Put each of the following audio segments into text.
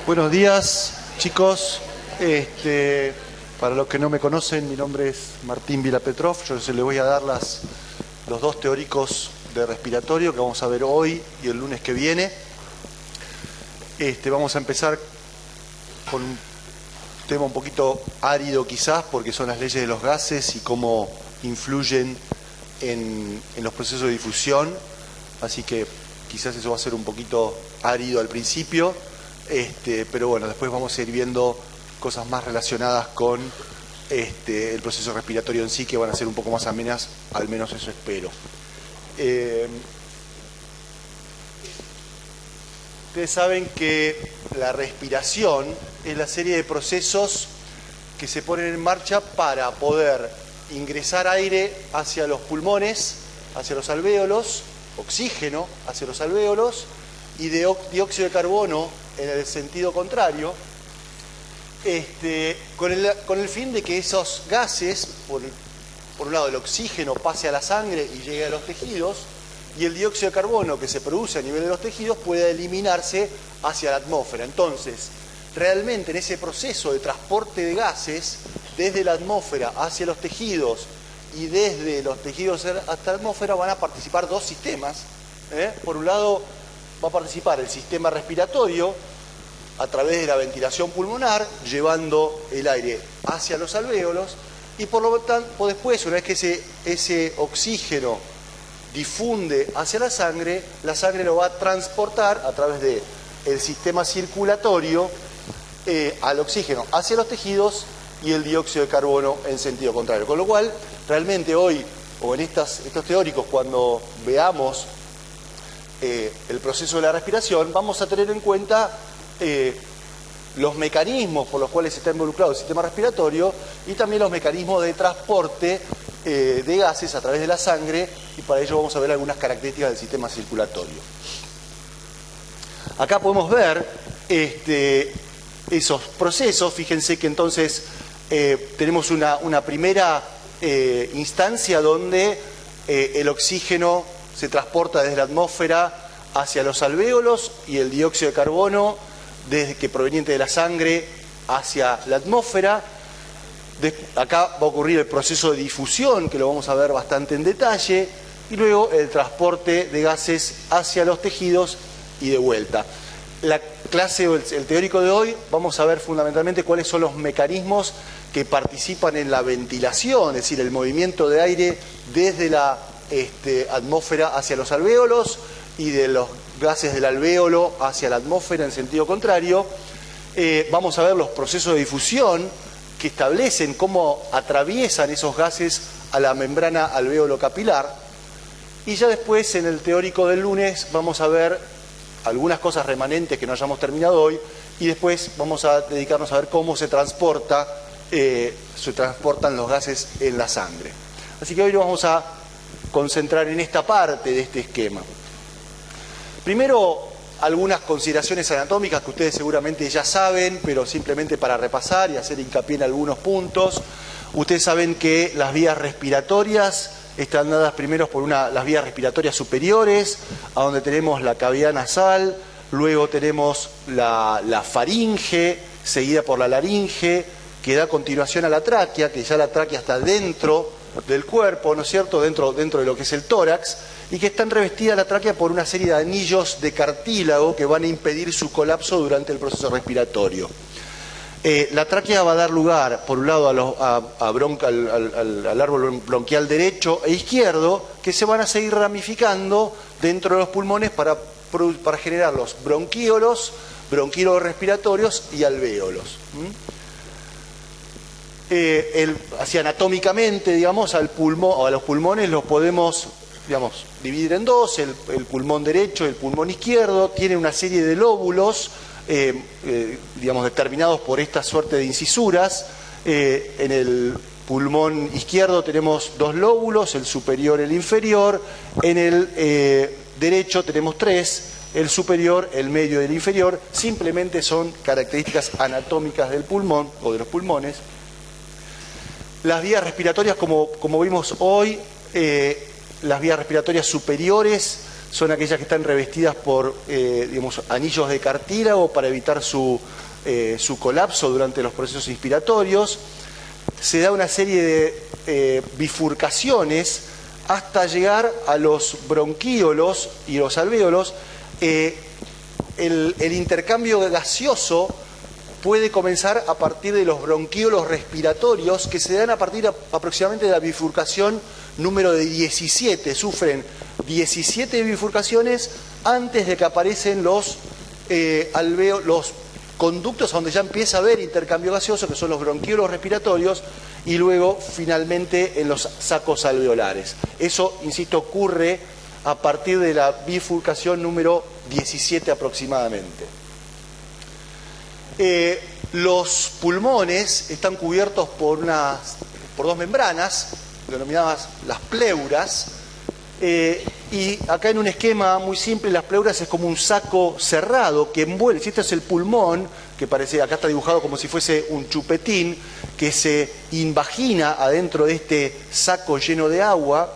Buenos días, chicos. Para los que no me conocen, mi nombre es Martín Vilapetrov. Yo les voy a dar los dos teóricos de respiratorio que vamos a ver hoy y el lunes que viene. Vamos a empezar con un tema un poquito árido quizás, porque son las leyes de los gases y cómo influyen en los procesos de difusión. Así que quizás eso va a ser un poquito árido al principio. Pero bueno, después vamos a ir viendo cosas más relacionadas con el proceso respiratorio en sí, que van a ser un poco más amenas, al menos eso espero. Ustedes saben que la respiración es la serie de procesos que se ponen en marcha para poder ingresar aire hacia los pulmones, hacia los alvéolos, oxígeno hacia los alvéolos y dióxido de carbono en el sentido contrario, con el fin de que esos gases, por un lado el oxígeno pase a la sangre y llegue a los tejidos, y el dióxido de carbono que se produce a nivel de los tejidos pueda eliminarse hacia la atmósfera. Entonces, realmente en ese proceso de transporte de gases, desde la atmósfera hacia los tejidos y desde los tejidos hasta la atmósfera, van a participar dos sistemas. Por un lado, va a participar el sistema respiratorio a través de la ventilación pulmonar, llevando el aire hacia los alvéolos, y por lo tanto después, una vez que ese oxígeno difunde hacia la sangre lo va a transportar a través del sistema circulatorio al oxígeno hacia los tejidos y el dióxido de carbono en sentido contrario. Con lo cual, realmente hoy, o en estos teóricos, cuando veamos el proceso de la respiración, vamos a tener en cuenta los mecanismos por los cuales está involucrado el sistema respiratorio y también los mecanismos de transporte de gases a través de la sangre, y para ello vamos a ver algunas características del sistema circulatorio. Acá podemos ver esos procesos. Fíjense que entonces tenemos una primera instancia donde el oxígeno se transporta desde la atmósfera hacia los alvéolos y el dióxido de carbono proveniente de la sangre hacia la atmósfera. Acá va a ocurrir el proceso de difusión, que lo vamos a ver bastante en detalle, y luego el transporte de gases hacia los tejidos y de vuelta. La clase o el teórico de hoy vamos a ver fundamentalmente cuáles son los mecanismos que participan en la ventilación, es decir, el movimiento de aire desde la atmósfera hacia los alvéolos y de los gases del alvéolo hacia la atmósfera en sentido contrario. Vamos a ver los procesos de difusión que establecen cómo atraviesan esos gases a la membrana alvéolo capilar, y ya después en el teórico del lunes vamos a ver algunas cosas remanentes que no hayamos terminado hoy, y después vamos a dedicarnos a ver cómo se transportan los gases en la sangre. Así que hoy nos vamos a concentrar en esta parte de este esquema. Primero, algunas consideraciones anatómicas que ustedes seguramente ya saben, pero simplemente para repasar y hacer hincapié en algunos puntos. Ustedes saben que las vías respiratorias están dadas primero por las vías respiratorias superiores, a donde tenemos la cavidad nasal, luego tenemos la faringe, seguida por la laringe, que da continuación a la tráquea, que ya la tráquea está dentro del cuerpo, ¿no es cierto?, dentro de lo que es el tórax, y que están revestidas la tráquea por una serie de anillos de cartílago que van a impedir su colapso durante el proceso respiratorio. La tráquea va a dar lugar, por un lado, al árbol bronquial derecho e izquierdo, que se van a seguir ramificando dentro de los pulmones para generar los bronquíolos respiratorios y alvéolos. Así anatómicamente, digamos, a los pulmones los podemos, digamos, dividir en dos: el pulmón derecho y el pulmón izquierdo. Tiene una serie de lóbulos, digamos, determinados por esta suerte de incisuras. En el pulmón izquierdo tenemos dos lóbulos, el superior y el inferior. En el derecho tenemos tres, el superior, el medio y el inferior. Simplemente son características anatómicas del pulmón o de los pulmones. Las vías respiratorias, como vimos hoy, las vías respiratorias superiores son aquellas que están revestidas por digamos, anillos de cartílago para evitar su colapso durante los procesos inspiratorios. Se da una serie de bifurcaciones hasta llegar a los bronquíolos y los alvéolos. El intercambio gaseoso puede comenzar a partir de los bronquíolos respiratorios, que se dan a partir aproximadamente de la bifurcación número de 17. Sufren 17 bifurcaciones antes de que aparecen los conductos donde ya empieza a haber intercambio gaseoso, que son los bronquíolos respiratorios, y luego finalmente en los sacos alveolares. Eso, insisto, ocurre a partir de la bifurcación número 17 aproximadamente. Los pulmones están cubiertos por dos membranas, denominadas las pleuras, y acá en un esquema muy simple, las pleuras es como un saco cerrado que envuelve, si este es el pulmón, que parece, acá está dibujado como si fuese un chupetín, que se invagina adentro de este saco lleno de agua,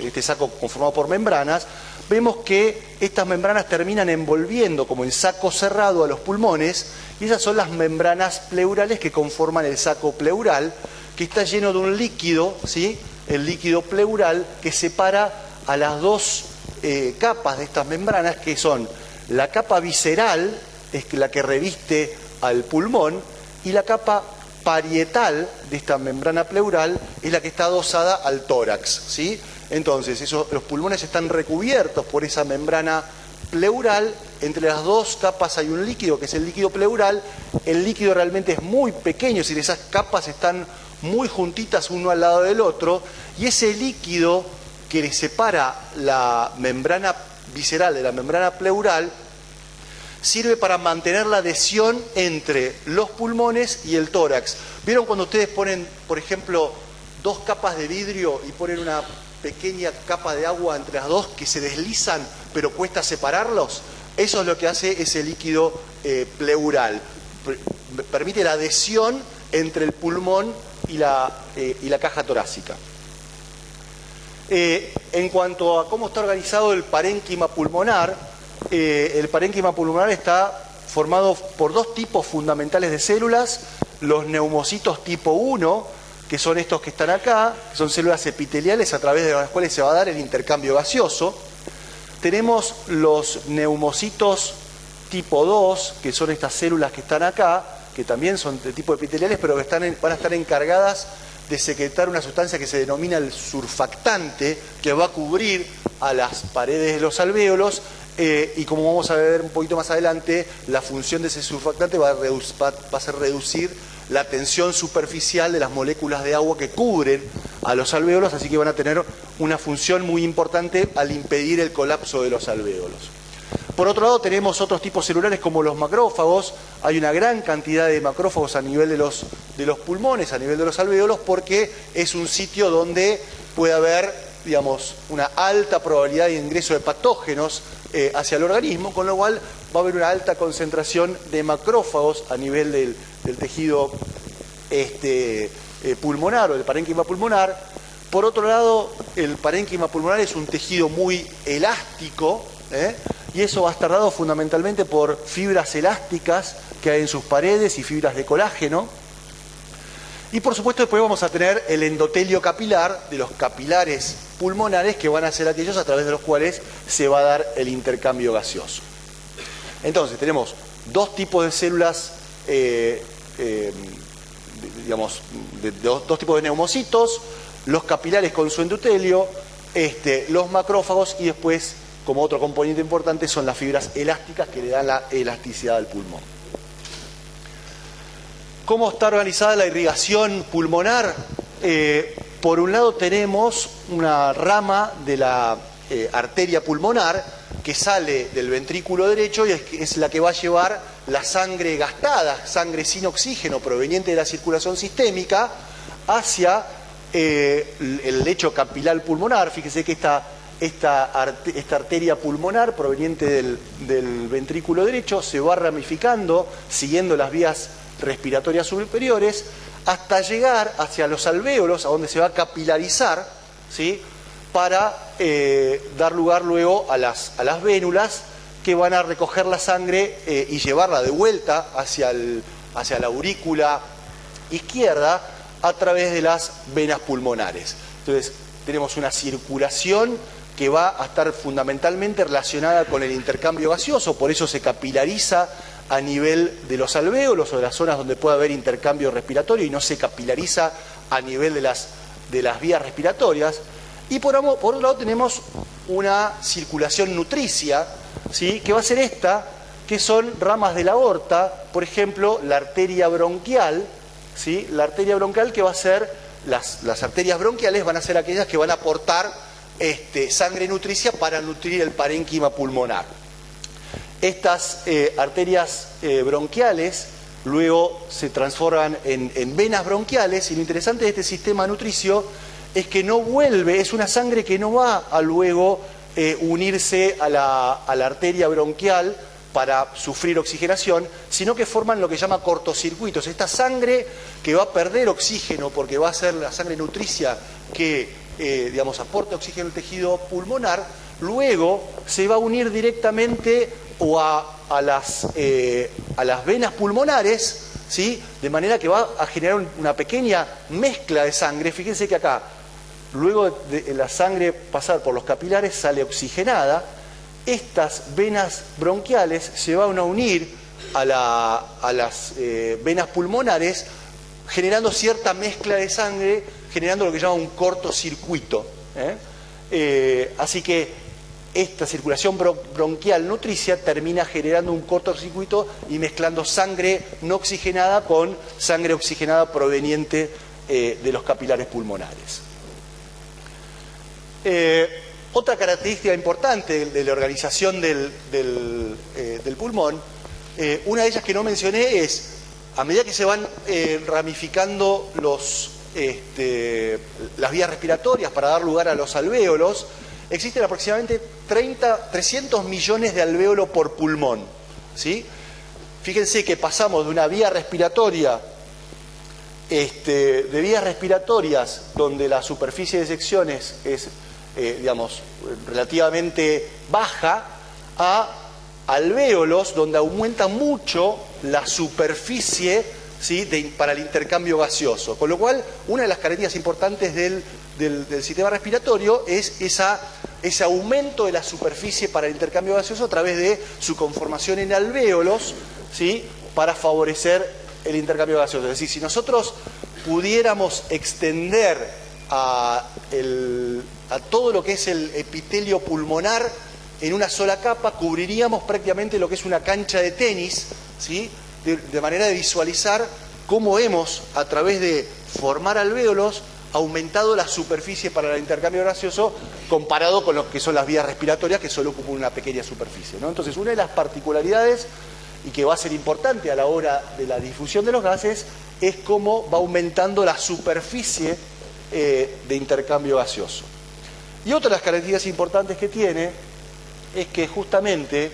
este saco conformado por membranas. Vemos que estas membranas terminan envolviendo como en saco cerrado a los pulmones, y esas son las membranas pleurales que conforman el saco pleural, que está lleno de un líquido, ¿sí? El líquido pleural, que separa a las dos capas de estas membranas, que son la capa visceral, es la que reviste al pulmón, y la capa parietal de esta membrana pleural es la que está adosada al tórax, ¿sí? Entonces, los pulmones están recubiertos por esa membrana pleural. Entre las dos capas hay un líquido, que es el líquido pleural. El líquido realmente es muy pequeño, es decir, esas capas están muy juntitas uno al lado del otro, y ese líquido que le separa la membrana visceral de la membrana pleural sirve para mantener la adhesión entre los pulmones y el tórax. ¿Vieron cuando ustedes ponen, por ejemplo, dos capas de vidrio y ponen una pequeña capa de agua entre las dos que se deslizan pero cuesta separarlos? Eso es lo que hace ese líquido pleural. Permite la adhesión entre el pulmón y la caja torácica. En cuanto a cómo está organizado el parénquima pulmonar, el parénquima pulmonar está formado por dos tipos fundamentales de células: los neumocitos tipo 1, que son estos que están acá, que son células epiteliales a través de las cuales se va a dar el intercambio gaseoso. Tenemos los neumocitos tipo 2, que son estas células que están acá, que también son de tipo epiteliales, pero que van a estar encargadas de secretar una sustancia que se denomina el surfactante, que va a cubrir a las paredes de los alvéolos, y como vamos a ver un poquito más adelante, la función de ese surfactante va a ser reducir la tensión superficial de las moléculas de agua que cubren a los alvéolos, así que van a tener una función muy importante al impedir el colapso de los alvéolos. Por otro lado, tenemos otros tipos celulares como los macrófagos. Hay una gran cantidad de macrófagos a nivel de los pulmones, a nivel de los alvéolos, porque es un sitio donde puede haber, digamos, una alta probabilidad de ingreso de patógenos hacia el organismo, con lo cual va a haber una alta concentración de macrófagos a nivel del tejido pulmonar o del parénquima pulmonar. Por otro lado, el parénquima pulmonar es un tejido muy elástico, y eso va a estar dado fundamentalmente por fibras elásticas que hay en sus paredes y fibras de colágeno. Y por supuesto después vamos a tener el endotelio capilar de los capilares pulmonares, que van a ser aquellos a través de los cuales se va a dar el intercambio gaseoso. Entonces tenemos dos tipos de células, digamos, dos tipos de neumocitos: los capilares con su endotelio, los macrófagos, y después, como otro componente importante, son las fibras elásticas que le dan la elasticidad al pulmón. ¿Cómo está organizada la irrigación pulmonar? Por un lado tenemos una rama de la arteria pulmonar que sale del ventrículo derecho y es la que va a llevar la sangre gastada, sangre sin oxígeno proveniente de la circulación sistémica, hacia el lecho capilar pulmonar. Fíjese que esta arteria pulmonar proveniente del ventrículo derecho se va ramificando siguiendo las vías respiratorias superiores hasta llegar hacia los alvéolos, a donde se va a capilarizar, ¿sí? para dar lugar luego a las vénulas que van a recoger la sangre y llevarla de vuelta hacia la aurícula izquierda a través de las venas pulmonares. Entonces, tenemos una circulación que va a estar fundamentalmente relacionada con el intercambio gaseoso, por eso se capilariza a nivel de los alvéolos o de las zonas donde puede haber intercambio respiratorio y no se capilariza a nivel de las vías respiratorias. Y por otro lado tenemos una circulación nutricia, ¿sí?, que va a ser esta, que son ramas de la aorta, por ejemplo, la arteria bronquial, ¿sí?, la arteria bronquial que va a ser, las arterias bronquiales van a ser aquellas que van a aportar sangre nutricia para nutrir el parénquima pulmonar. Estas arterias bronquiales luego se transforman en venas bronquiales, y lo interesante de este sistema nutricio es que no vuelve, es una sangre que no va a luego unirse a la arteria bronquial para sufrir oxigenación, sino que forman lo que llama cortocircuitos. Esta sangre que va a perder oxígeno porque va a ser la sangre nutricia que aporta oxígeno al tejido pulmonar, luego se va a unir directamente o a las venas pulmonares, ¿sí?, de manera que va a generar una pequeña mezcla de sangre. Fíjense que acá, luego de la sangre pasar por los capilares, sale oxigenada. Estas venas bronquiales se van a unir a las venas pulmonares, generando cierta mezcla de sangre, generando lo que llama un cortocircuito. Así que esta circulación bronquial nutricia termina generando un cortocircuito y mezclando sangre no oxigenada con sangre oxigenada proveniente de los capilares pulmonares. Otra característica importante de la organización del pulmón, una de ellas que no mencioné es, a medida que se van ramificando las vías respiratorias para dar lugar a los alvéolos, existen aproximadamente 300 millones de alvéolos por pulmón, ¿sí? Fíjense que pasamos de una vía respiratoria, de vías respiratorias donde la superficie de secciones es, relativamente baja, a alvéolos donde aumenta mucho la superficie, ¿sí?, para el intercambio gaseoso. Con lo cual, una de las características importantes del sistema respiratorio es ese aumento de la superficie para el intercambio gaseoso a través de su conformación en alvéolos, ¿sí?, para favorecer el intercambio gaseoso. Es decir, si nosotros pudiéramos extender a todo lo que es el epitelio pulmonar en una sola capa, cubriríamos prácticamente lo que es una cancha de tenis, ¿sí?, de manera de visualizar cómo hemos, a través de formar alvéolos, aumentado la superficie para el intercambio gaseoso comparado con lo que son las vías respiratorias, que solo ocupan una pequeña superficie, ¿no? Entonces, una de las particularidades, y que va a ser importante a la hora de la difusión de los gases, es cómo va aumentando la superficie de intercambio gaseoso. Y otra de las características importantes que tiene es que justamente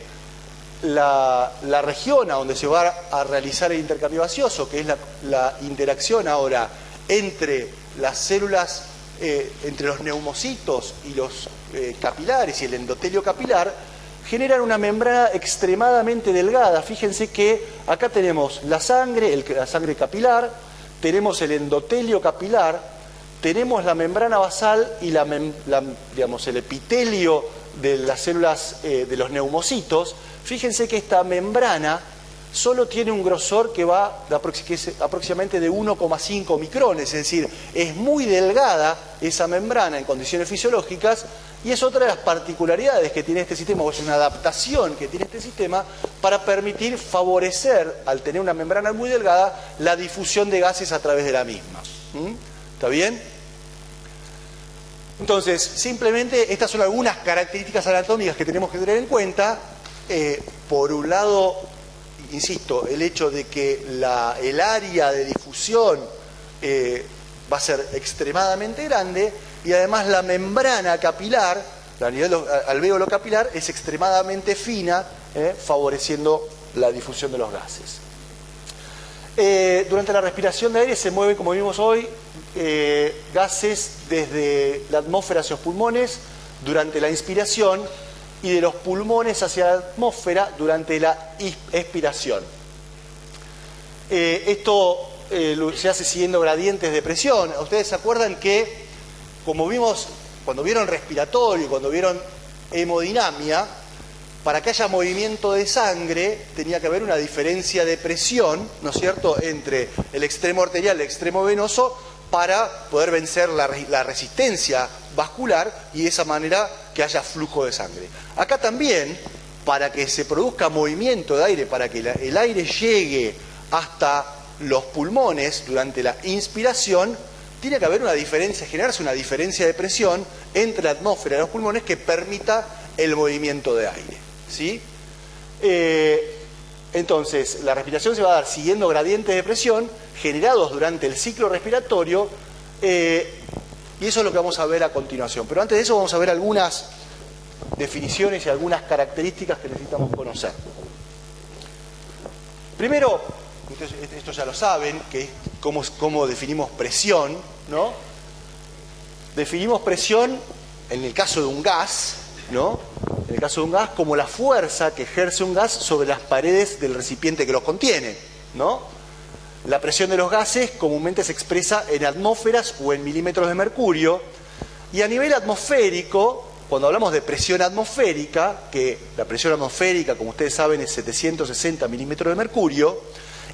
la región a donde se va a realizar el intercambio gaseoso, que es la interacción ahora entre las células, entre los neumocitos y los capilares y el endotelio capilar, generan una membrana extremadamente delgada. Fíjense que acá tenemos la sangre capilar, tenemos el endotelio capilar, tenemos la membrana basal y el epitelio de las células de los neumocitos. Fíjense que esta membrana solo tiene un grosor que es aproximadamente de 1,5 micrones, es decir, es muy delgada esa membrana en condiciones fisiológicas, y es otra de las particularidades que tiene este sistema, o es una adaptación que tiene este sistema para permitir favorecer, al tener una membrana muy delgada, la difusión de gases a través de la misma. ¿Está bien? Entonces, simplemente estas son algunas características anatómicas que tenemos que tener en cuenta. Por un lado, insisto, el hecho de que el área de difusión va a ser extremadamente grande, y además la membrana capilar, a nivel alvéolo capilar, es extremadamente fina, favoreciendo la difusión de los gases. Durante la respiración de aire se mueven, como vimos hoy, gases desde la atmósfera hacia los pulmones durante la inspiración y de los pulmones hacia la atmósfera durante la expiración. Esto se hace siguiendo gradientes de presión. Ustedes se acuerdan que, como vimos cuando vieron respiratorio y cuando vieron hemodinamia, para que haya movimiento de sangre tenía que haber una diferencia de presión, ¿no es cierto?, entre el extremo arterial y el extremo venoso para poder vencer la resistencia vascular y de esa manera que haya flujo de sangre. Acá también, para que se produzca movimiento de aire, para que el aire llegue hasta los pulmones durante la inspiración, tiene que haber una diferencia, generarse una diferencia de presión entre la atmósfera y los pulmones que permita el movimiento de aire, ¿sí? Entonces, la respiración se va a dar siguiendo gradientes de presión generados durante el ciclo respiratorio, y eso es lo que vamos a ver a continuación. Pero antes de eso vamos a ver algunas definiciones y algunas características que necesitamos conocer. Primero, esto ya lo saben, que es cómo definimos presión, ¿no? Definimos presión en el caso de un gas, ¿no? En el caso de un gas, como la fuerza que ejerce un gas sobre las paredes del recipiente que los contiene, ¿no? La presión de los gases comúnmente se expresa en atmósferas o en milímetros de mercurio, y a nivel atmosférico, cuando hablamos de presión atmosférica, que la presión atmosférica, como ustedes saben, es 760 milímetros de mercurio,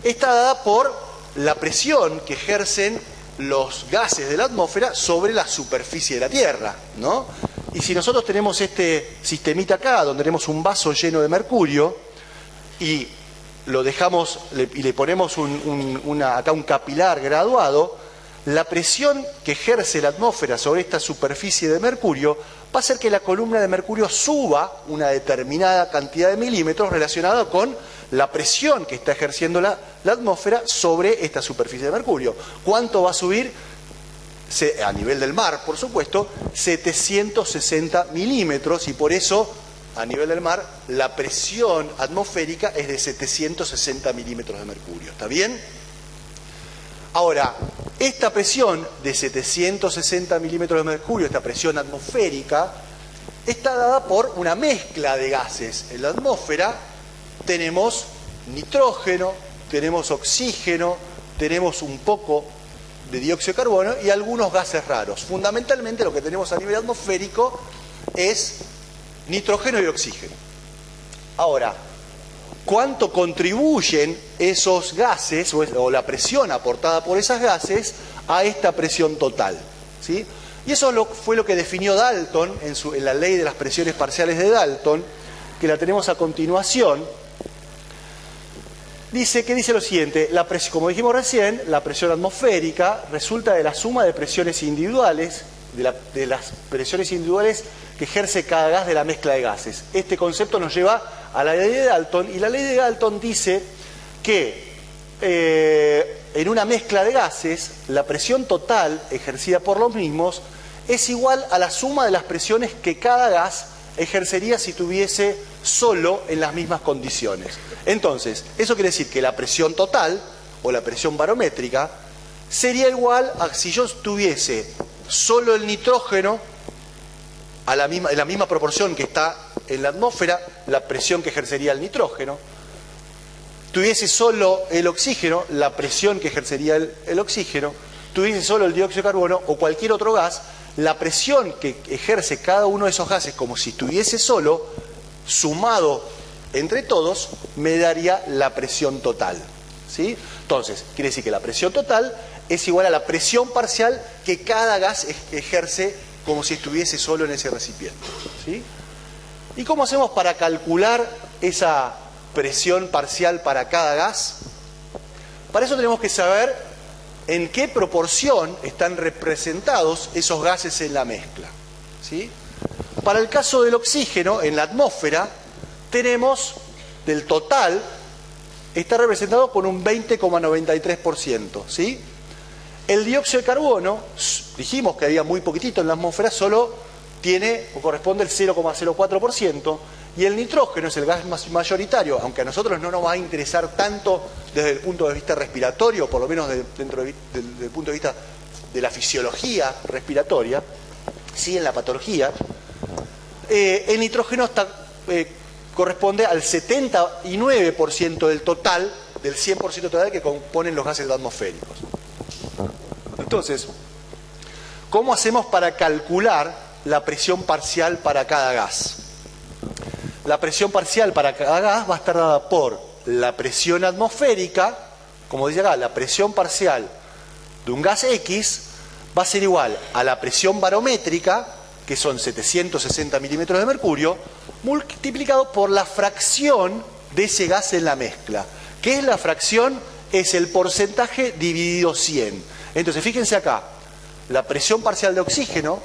está dada por la presión que ejercen los gases de la atmósfera sobre la superficie de la Tierra, ¿no? Y si nosotros tenemos este sistemita acá, donde tenemos un vaso lleno de mercurio, y lo dejamos y le ponemos acá un capilar graduado, la presión que ejerce la atmósfera sobre esta superficie de mercurio va a hacer que la columna de mercurio suba una determinada cantidad de milímetros relacionada con la presión que está ejerciendo la atmósfera sobre esta superficie de mercurio. ¿Cuánto va a subir? A nivel del mar, por supuesto, 760 milímetros, y por eso a nivel del mar la presión atmosférica es de 760 milímetros de mercurio. ¿Está bien? Ahora, esta presión de 760 milímetros de mercurio, esta presión atmosférica, está dada por una mezcla de gases. En la atmósfera tenemos nitrógeno, tenemos oxígeno, tenemos un poco de dióxido de carbono y algunos gases raros. Fundamentalmente lo que tenemos a nivel atmosférico es nitrógeno y oxígeno. Ahora, ¿cuánto contribuyen esos gases o la presión aportada por esos gases a esta presión total? ¿Sí? Y eso fue lo que definió Dalton en la ley de las presiones parciales de Dalton, que la tenemos a continuación. Dice lo siguiente: como dijimos recién, la presión atmosférica resulta de la suma de presiones individuales, de las presiones individuales que ejerce cada gas de la mezcla de gases. Este concepto nos lleva a la ley de Dalton, y la ley de Dalton dice que en una mezcla de gases la presión total ejercida por los mismos es igual a la suma de las presiones que cada gas ejercería si tuviese solo en las mismas condiciones. Entonces, eso quiere decir que la presión total o la presión barométrica sería igual a si yo tuviese solo el nitrógeno en la misma proporción que está en la atmósfera, la presión que ejercería el nitrógeno, tuviese solo el oxígeno, la presión que ejercería el oxígeno, tuviese solo el dióxido de carbono o cualquier otro gas, la presión que ejerce cada uno de esos gases como si estuviese solo, sumado entre todos, me daría la presión total, ¿sí? Entonces, quiere decir que la presión total es igual a la presión parcial que cada gas ejerce como si estuviese solo en ese recipiente, ¿sí? ¿Y cómo hacemos para calcular esa presión parcial para cada gas? Para eso tenemos que saber en qué proporción están representados esos gases en la mezcla, ¿sí? Para el caso del oxígeno, en la atmósfera, tenemos del total, está representado con un 20,93%, ¿sí? El dióxido de carbono, dijimos que había muy poquitito en la atmósfera, solo tiene o corresponde el 0,04%, Y el nitrógeno es el gas más mayoritario, aunque a nosotros no nos va a interesar tanto desde el punto de vista respiratorio, por lo menos dentro del punto de vista de la fisiología respiratoria, sí en la patología. El nitrógeno corresponde al 79% del total, del 100% total que componen los gases atmosféricos. Entonces, ¿cómo hacemos para calcular la presión parcial para cada gas? La presión parcial para cada gas va a estar dada por la presión atmosférica, como dice acá, la presión parcial de un gas X va a ser igual a la presión barométrica, que son 760 milímetros de mercurio, multiplicado por la fracción de ese gas en la mezcla. ¿Qué es la fracción? Es el porcentaje dividido 100. Entonces, fíjense acá, la presión parcial de oxígeno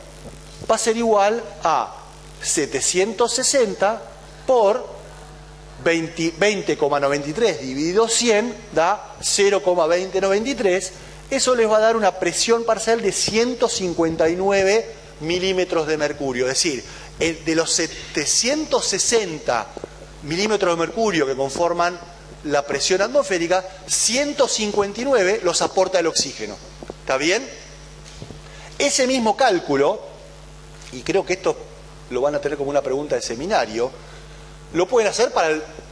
va a ser igual a 760 por 20,93 dividido 100 da 0,2093. Eso les va a dar una presión parcial de 159 milímetros de mercurio. Es decir, de los 760 milímetros de mercurio que conforman la presión atmosférica, 159 los aporta el oxígeno. ¿Está bien? Ese mismo cálculo, y creo que esto lo van a tener como una pregunta de seminario, lo pueden hacer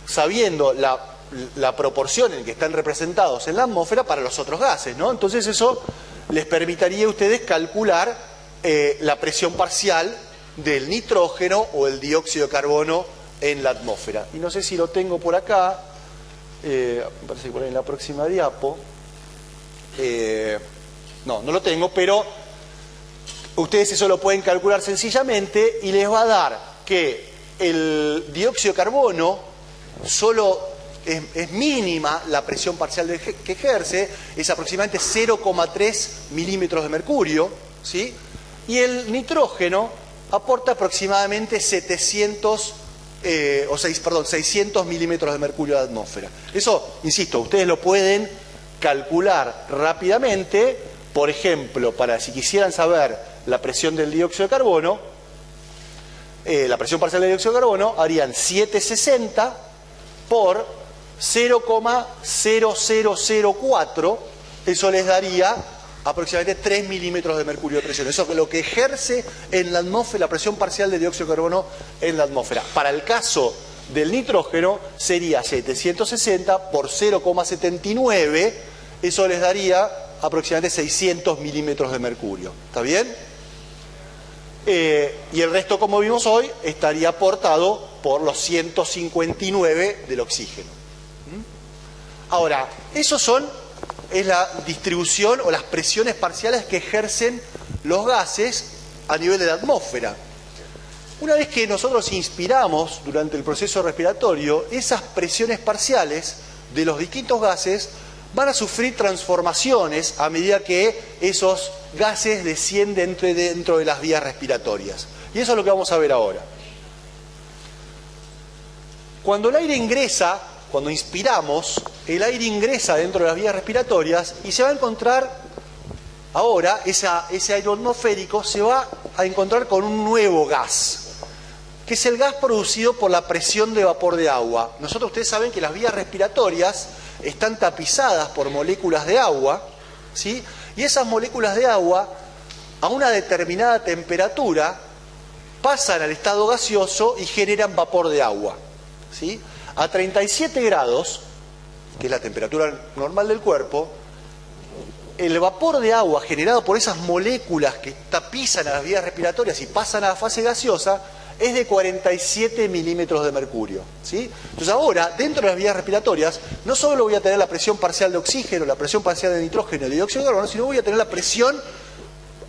sabiendo la proporción en que están representados en la atmósfera para los otros gases, ¿no? Entonces eso les permitiría a ustedes calcular la presión parcial del nitrógeno o el dióxido de carbono en la atmósfera. Y no sé si lo tengo por acá, me parece que por ahí en la próxima diapo. No lo tengo, pero ustedes eso lo pueden calcular sencillamente y les va a dar que el dióxido de carbono solo es mínima la presión parcial que ejerce, es aproximadamente 0,3 milímetros de mercurio, ¿sí? Y el nitrógeno aporta aproximadamente 600 milímetros de mercurio a la atmósfera. Eso, insisto, ustedes lo pueden calcular rápidamente. Por ejemplo, si quisieran saber la presión del dióxido de carbono, la presión parcial del dióxido de carbono, harían 760 por 0,0004, eso les daría aproximadamente 3 milímetros de mercurio de presión. Eso es lo que ejerce en la atmósfera, la presión parcial de dióxido de carbono en la atmósfera. Para el caso del nitrógeno sería 760 por 0,79, eso les daría aproximadamente 600 milímetros de mercurio. ¿Está bien? Y el resto, como vimos hoy, estaría aportado por los 159 del oxígeno. Ahora, es la distribución o las presiones parciales que ejercen los gases a nivel de la atmósfera. Una vez que nosotros inspiramos durante el proceso respiratorio, esas presiones parciales de los distintos gases van a sufrir transformaciones a medida que esos gases descienden dentro de las vías respiratorias. Y eso es lo que vamos a ver ahora. Cuando el aire ingresa, cuando inspiramos, el aire ingresa dentro de las vías respiratorias y se va a encontrar, ahora, ese aire atmosférico se va a encontrar con un nuevo gas, que es el gas producido por la presión de vapor de agua. Ustedes saben que las vías respiratorias están tapizadas por moléculas de agua, ¿sí? Y esas moléculas de agua, a una determinada temperatura, pasan al estado gaseoso y generan vapor de agua, ¿sí? A 37 grados, que es la temperatura normal del cuerpo, el vapor de agua generado por esas moléculas que tapizan a las vías respiratorias y pasan a la fase gaseosa es de 47 milímetros de mercurio, ¿sí? Entonces ahora, dentro de las vías respiratorias, no solo voy a tener la presión parcial de oxígeno, la presión parcial de nitrógeno y de dióxido de carbono, sino voy a tener la presión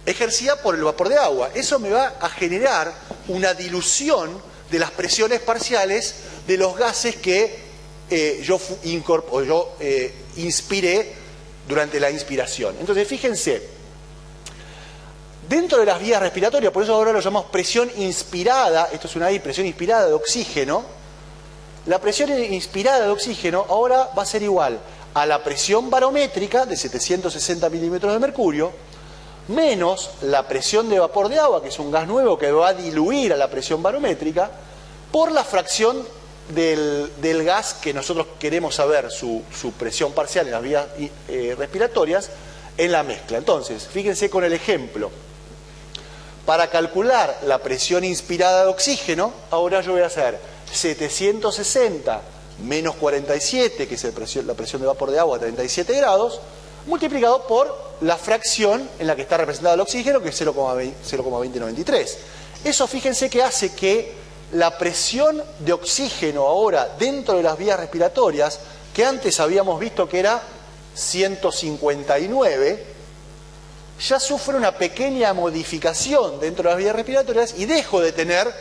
ejercida por el vapor de agua. Eso me va a generar una dilución de las presiones parciales de los gases que yo inspiré durante la inspiración. Entonces, fíjense, dentro de las vías respiratorias, por eso ahora lo llamamos presión inspirada, esto es una presión inspirada de oxígeno, la presión inspirada de oxígeno ahora va a ser igual a la presión barométrica de 760 milímetros de mercurio, menos la presión de vapor de agua, que es un gas nuevo que va a diluir a la presión barométrica, por la fracción del gas que nosotros queremos saber su presión parcial en las vías respiratorias en la mezcla. Entonces, fíjense con el ejemplo. Para calcular la presión inspirada de oxígeno, ahora yo voy a hacer 760 menos 47, que es la presión de vapor de agua a 37 grados, multiplicado por la fracción en la que está representado el oxígeno, que es 0,2093. Eso, fíjense, que hace que la presión de oxígeno ahora dentro de las vías respiratorias, que antes habíamos visto que era 159, ya sufre una pequeña modificación dentro de las vías respiratorias y dejo de tener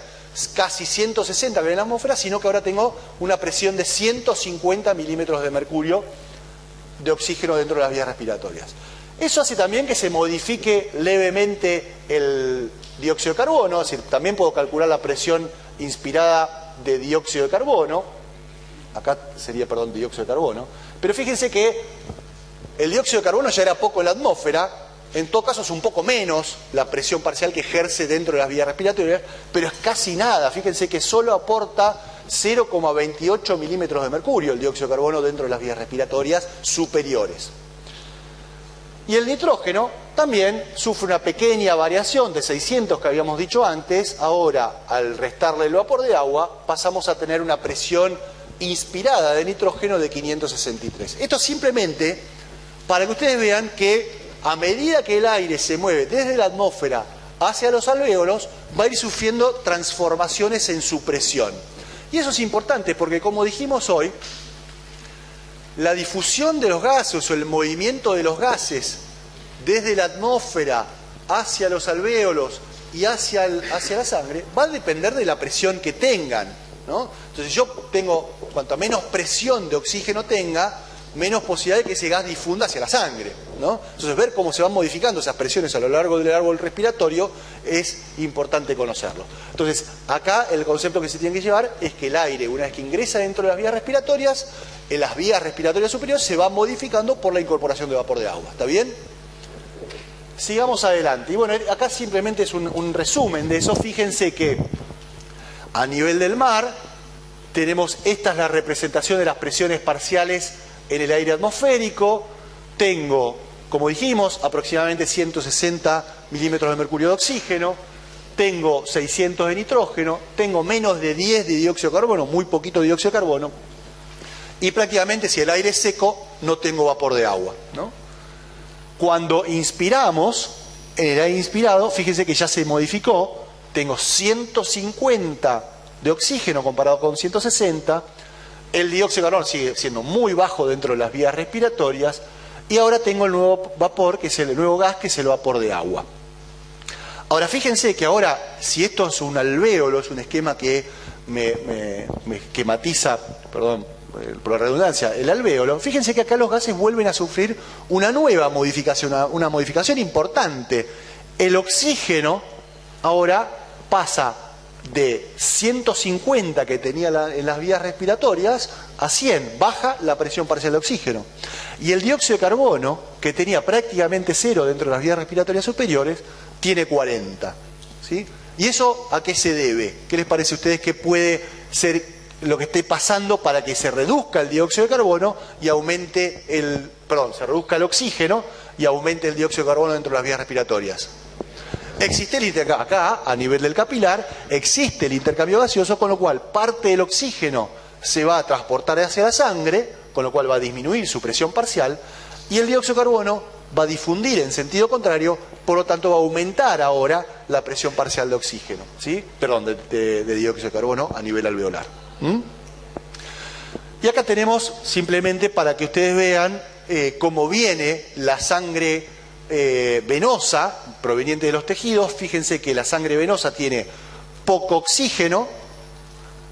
casi 160 que hay en la atmósfera, sino que ahora tengo una presión de 150 milímetros de mercurio de oxígeno dentro de las vías respiratorias. Eso hace también que se modifique levemente el dióxido de carbono, es decir, también puedo calcular la presión inspirada de dióxido de carbono, acá sería, perdón, dióxido de carbono, pero fíjense que el dióxido de carbono ya era poco en la atmósfera, en todo caso es un poco menos la presión parcial que ejerce dentro de las vías respiratorias, pero es casi nada, fíjense que solo aporta 0,28 milímetros de mercurio el dióxido de carbono dentro de las vías respiratorias superiores. Y el nitrógeno también sufre una pequeña variación de 600 que habíamos dicho antes. Ahora, al restarle el vapor de agua, pasamos a tener una presión inspirada de nitrógeno de 563. Esto simplemente para que ustedes vean que a medida que el aire se mueve desde la atmósfera hacia los alvéolos, va a ir sufriendo transformaciones en su presión. Y eso es importante porque, como dijimos hoy, la difusión de los gases o el movimiento de los gases desde la atmósfera hacia los alvéolos y hacia la sangre va a depender de la presión que tengan, ¿no? Entonces yo tengo, cuanto menos presión de oxígeno tenga, menos posibilidad de que ese gas difunda hacia la sangre, ¿no? Entonces ver cómo se van modificando esas presiones a lo largo del árbol respiratorio es importante conocerlo. Entonces acá el concepto que se tiene que llevar es que el aire, una vez que ingresa dentro de las vías respiratorias, en las vías respiratorias superiores se va modificando por la incorporación de vapor de agua. ¿Está bien? Sigamos adelante. Y bueno, acá simplemente es un resumen de eso. Fíjense que a nivel del mar tenemos, esta es la representación de las presiones parciales en el aire atmosférico. Tengo, como dijimos, aproximadamente 160 milímetros de mercurio de oxígeno. Tengo 600 de nitrógeno. Tengo menos de 10 de dióxido de carbono, muy poquito dióxido de carbono. Y prácticamente, si el aire es seco, no tengo vapor de agua, ¿no? Cuando inspiramos, en el aire inspirado, fíjense que ya se modificó, tengo 150 de oxígeno comparado con 160, el dióxido de carbono sigue siendo muy bajo dentro de las vías respiratorias, y ahora tengo el nuevo vapor, que es el nuevo gas, que es el vapor de agua. Ahora fíjense que ahora, si esto es un alvéolo, es un esquema que me esquematiza, perdón, por la redundancia, el alvéolo, fíjense que acá los gases vuelven a sufrir una nueva modificación, una modificación importante. El oxígeno ahora pasa de 150 que tenía en las vías respiratorias a 100, baja la presión parcial de oxígeno. Y el dióxido de carbono, que tenía prácticamente 0 dentro de las vías respiratorias superiores, tiene 40. ¿Sí? ¿Y eso a qué se debe? ¿Qué les parece a ustedes que puede ser lo que esté pasando para que se reduzca el dióxido de carbono y aumente se reduzca el oxígeno y aumente el dióxido de carbono dentro de las vías respiratorias? Existe el intercambio, acá a nivel del capilar, existe el intercambio gaseoso, con lo cual parte del oxígeno se va a transportar hacia la sangre, con lo cual va a disminuir su presión parcial, y el dióxido de carbono va a difundir en sentido contrario, por lo tanto va a aumentar ahora la presión parcial de oxígeno, ¿sí? Perdón, de dióxido de carbono a nivel alveolar. Y acá tenemos, simplemente para que ustedes vean cómo viene la sangre venosa proveniente de los tejidos. Fíjense que la sangre venosa tiene poco oxígeno,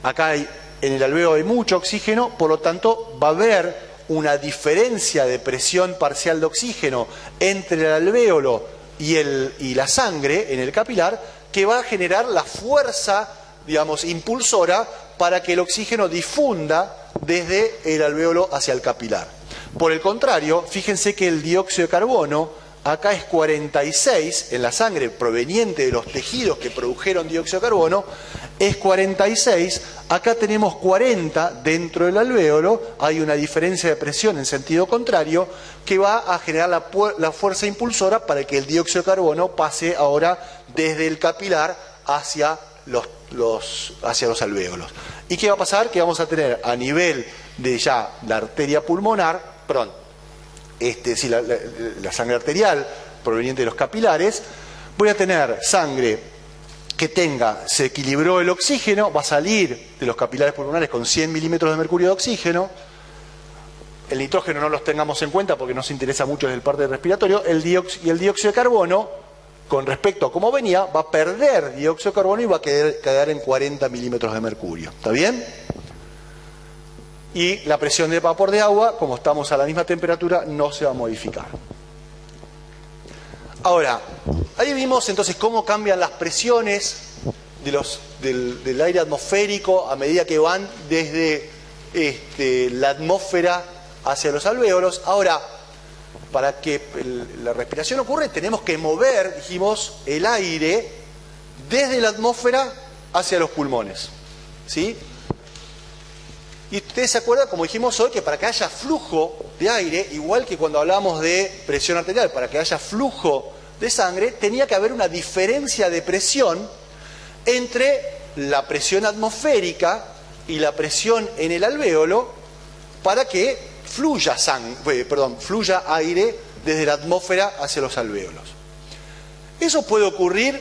acá en el alvéolo hay mucho oxígeno, por lo tanto va a haber una diferencia de presión parcial de oxígeno entre el alvéolo y la sangre en el capilar, que va a generar la fuerza, digamos, impulsora para que el oxígeno difunda desde el alvéolo hacia el capilar. Por el contrario, fíjense que el dióxido de carbono acá es 46 en la sangre proveniente de los tejidos que produjeron dióxido de carbono, es 46, acá tenemos 40 dentro del alvéolo, hay una diferencia de presión en sentido contrario que va a generar la fuerza impulsora para que el dióxido de carbono pase ahora desde el capilar hacia los alvéolos. ¿Y qué va a pasar? Que vamos a tener a nivel de ya la arteria pulmonar, perdón, la sangre arterial proveniente de los capilares, voy a tener sangre que se equilibró el oxígeno, va a salir de los capilares pulmonares con 100 milímetros de mercurio de oxígeno. El nitrógeno no los tengamos en cuenta porque nos interesa mucho desde el parte respiratorio. Y el dióxido de carbono, con respecto a cómo venía, va a perder dióxido de carbono y va a quedar en 40 milímetros de mercurio. ¿Está bien? Y la presión de vapor de agua, como estamos a la misma temperatura, no se va a modificar. Ahora, ahí vimos entonces cómo cambian las presiones del aire atmosférico a medida que van desde la atmósfera hacia los alvéolos. Ahora, para que la respiración ocurra, tenemos que mover, dijimos, el aire desde la atmósfera hacia los pulmones. ¿Sí? Y ustedes se acuerdan, como dijimos hoy, que para que haya flujo de aire, igual que cuando hablamos de presión arterial, para que haya flujo de sangre, tenía que haber una diferencia de presión entre la presión atmosférica y la presión en el alvéolo para que fluya aire desde la atmósfera hacia los alvéolos. Eso puede ocurrir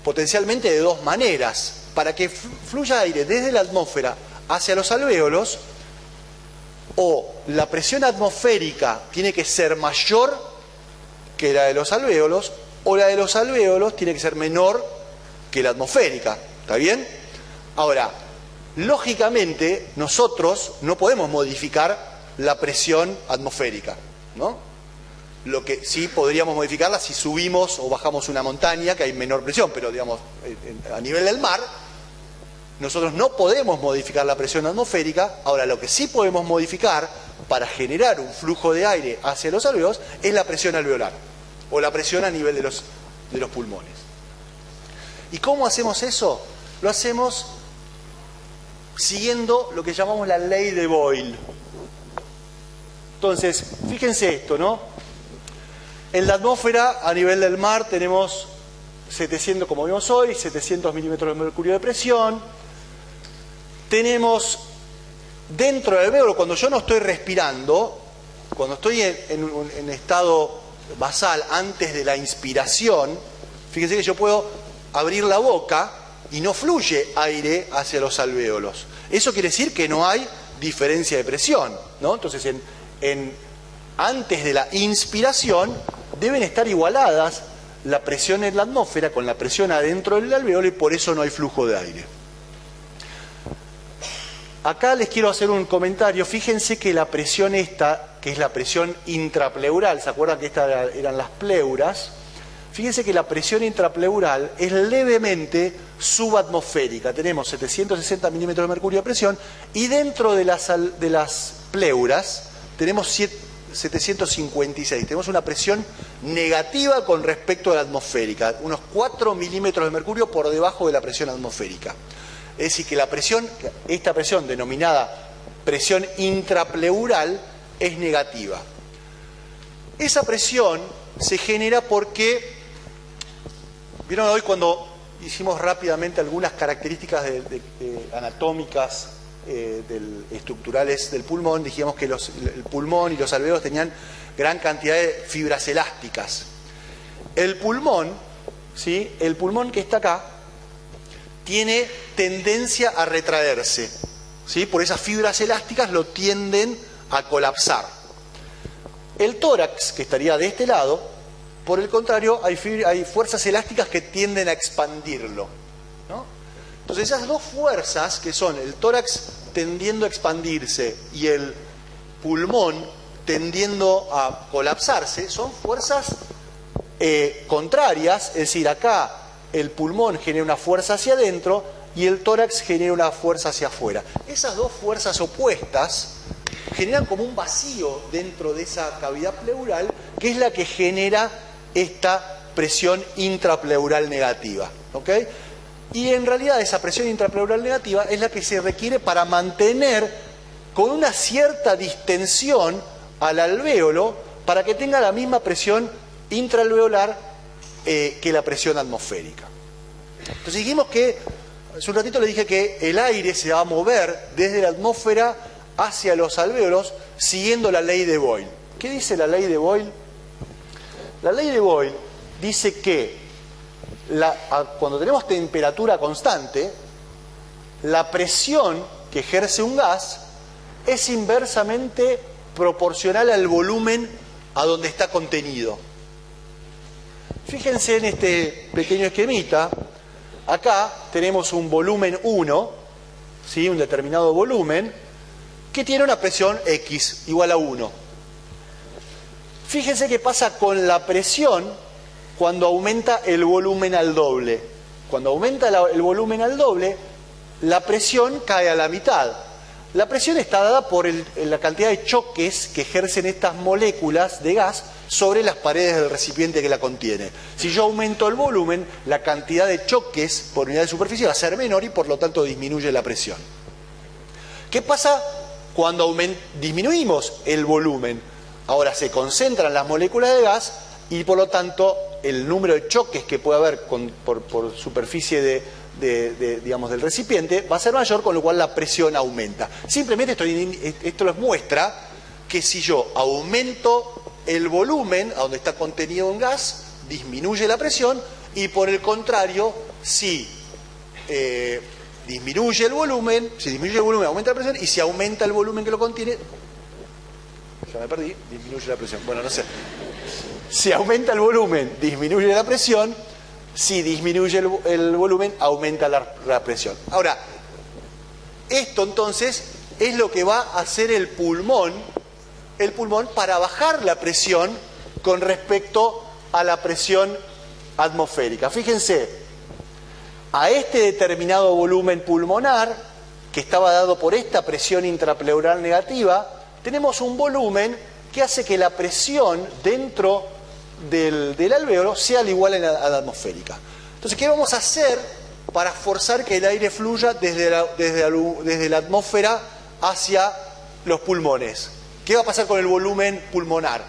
potencialmente de dos maneras. Para que fluya aire desde la atmósfera hacia los alvéolos, o la presión atmosférica tiene que ser mayor que la de los alvéolos, o la de los alvéolos tiene que ser menor que la atmosférica. ¿Está bien? Ahora, lógicamente, nosotros no podemos modificar la presión atmosférica, ¿no? Lo que sí podríamos modificarla si subimos o bajamos una montaña, que hay menor presión, pero digamos, a nivel del mar, nosotros no podemos modificar la presión atmosférica. Ahora, lo que sí podemos modificar para generar un flujo de aire hacia los alvéolos es la presión alveolar, o la presión a nivel de los pulmones. ¿Y cómo hacemos eso? Lo hacemos siguiendo lo que llamamos la ley de Boyle. Entonces, fíjense esto, ¿no? En la atmósfera, a nivel del mar, tenemos 700, como vimos hoy, 700 milímetros de mercurio de presión. Tenemos dentro del alvéolo, cuando yo no estoy respirando, cuando estoy en estado basal antes de la inspiración, fíjense que yo puedo abrir la boca y no fluye aire hacia los alvéolos. Eso quiere decir que no hay diferencia de presión, ¿no? Entonces, antes de la inspiración deben estar igualadas la presión en la atmósfera con la presión adentro del alvéolo, y por eso no hay flujo de aire. Acá les quiero hacer un comentario. Fíjense que la presión esta, que es la presión intrapleural, ¿se acuerdan que estas eran las pleuras? Fíjense que la presión intrapleural es levemente subatmosférica. Tenemos 760 milímetros de mercurio de presión, y dentro de las pleuras tenemos 756. Tenemos una presión negativa con respecto a la atmosférica, unos 4 milímetros de mercurio por debajo de la presión atmosférica. Es decir, que esta presión denominada presión intrapleural es negativa. Esa presión se genera porque, vieron hoy cuando hicimos rápidamente algunas características anatómicas, estructurales del pulmón, dijimos que el pulmón y los alvéolos tenían gran cantidad de fibras elásticas. El pulmón, ¿sí? El pulmón que está acá tiene tendencia a retraerse, ¿sí? Por esas fibras elásticas lo tienden a colapsar. El tórax, que estaría de este lado, por el contrario, hay fuerzas elásticas que tienden a expandirlo, ¿no? Entonces, esas dos fuerzas, que son el tórax tendiendo a expandirse y el pulmón tendiendo a colapsarse, son fuerzas contrarias. Es decir, acá el pulmón genera una fuerza hacia adentro y el tórax genera una fuerza hacia afuera. Esas dos fuerzas opuestas generan como un vacío dentro de esa cavidad pleural, que es la que genera esta presión intrapleural negativa, ¿ok? Y en realidad esa presión intrapleural negativa es la que se requiere para mantener con una cierta distensión al alvéolo para que tenga la misma presión intraalveolar que la presión atmosférica. Entonces dijimos que, hace un ratito le dije que el aire se va a mover desde la atmósfera hacia los alvéolos siguiendo la ley de Boyle. ¿Qué dice la ley de Boyle? La ley de Boyle dice que cuando tenemos temperatura constante, la presión que ejerce un gas es inversamente proporcional al volumen a donde está contenido. Fíjense en este pequeño esquemita. Acá tenemos un volumen 1, ¿sí? Un determinado volumen, que tiene una presión X igual a 1. Fíjense qué pasa con la presión cuando aumenta el volumen al doble. Cuando aumenta el volumen al doble, la presión cae a la mitad. La presión está dada por la cantidad de choques que ejercen estas moléculas de gas sobre las paredes del recipiente que la contiene. Si yo aumento el volumen, la cantidad de choques por unidad de superficie va a ser menor y por lo tanto disminuye la presión. ¿Qué pasa cuando disminuimos el volumen? Ahora se concentran las moléculas de gas y por lo tanto el número de choques que puede haber por superficie digamos, del recipiente va a ser mayor, con lo cual la presión aumenta. Simplemente esto les muestra que si yo aumento el volumen a donde está contenido un gas, disminuye la presión, y por el contrario, si disminuye el volumen, aumenta la presión, y si aumenta el volumen que lo contiene, ya me perdí, disminuye la presión. Bueno, no sé. Si aumenta el volumen, disminuye la presión. Si disminuye el volumen, aumenta la presión. Ahora, esto entonces es lo que va a hacer el pulmón para bajar la presión con respecto a la presión atmosférica. Fíjense, a este determinado volumen pulmonar, que estaba dado por esta presión intrapleural negativa, tenemos un volumen que hace que la presión dentro del alvéolo sea al igual a la atmosférica. Entonces, ¿qué vamos a hacer para forzar que el aire fluya desde la atmósfera hacia los pulmones? ¿Qué va a pasar con el volumen pulmonar?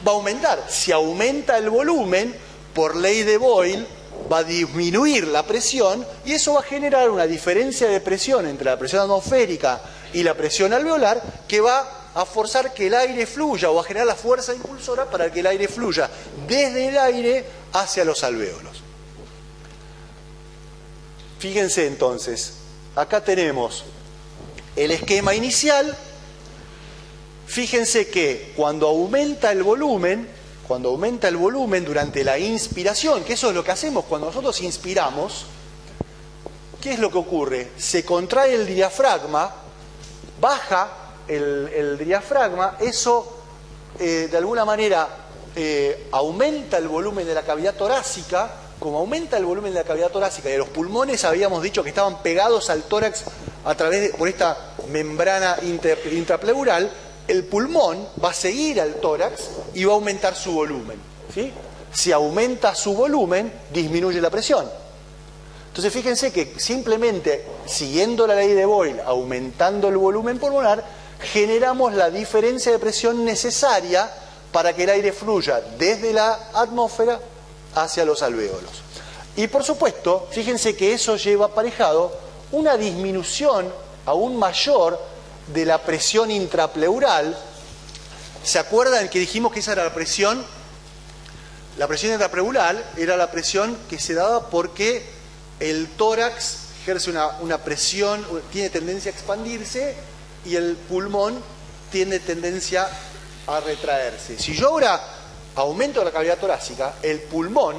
Va a aumentar. Si aumenta el volumen, por ley de Boyle, va a disminuir la presión y eso va a generar una diferencia de presión entre la presión atmosférica y la presión alveolar que va a forzar que el aire fluya o a generar la fuerza impulsora para que el aire fluya desde el aire hacia los alvéolos. Fíjense entonces, acá tenemos el esquema inicial. Fíjense que cuando aumenta el volumen durante la inspiración, que eso es lo que hacemos cuando nosotros inspiramos, ¿qué es lo que ocurre? Se contrae el diafragma, baja el diafragma, eso de alguna manera aumenta el volumen de la cavidad torácica. Como aumenta el volumen de la cavidad torácica y de los pulmones, habíamos dicho que estaban pegados al tórax por esta membrana intrapleural, el pulmón va a seguir al tórax y va a aumentar su volumen, ¿sí? Si aumenta su volumen, disminuye la presión. Entonces fíjense que simplemente siguiendo la ley de Boyle, aumentando el volumen pulmonar, generamos la diferencia de presión necesaria para que el aire fluya desde la atmósfera hacia los alvéolos. Y por supuesto, fíjense que eso lleva aparejado una disminución aún mayor de la presión intrapleural. ¿Se acuerdan que dijimos que esa era la presión? La presión intrapleural era la presión que se daba porque el tórax ejerce una presión, tiene tendencia a expandirse y el pulmón tiene tendencia a retraerse. Si yo ahora aumento la cavidad torácica, el pulmón,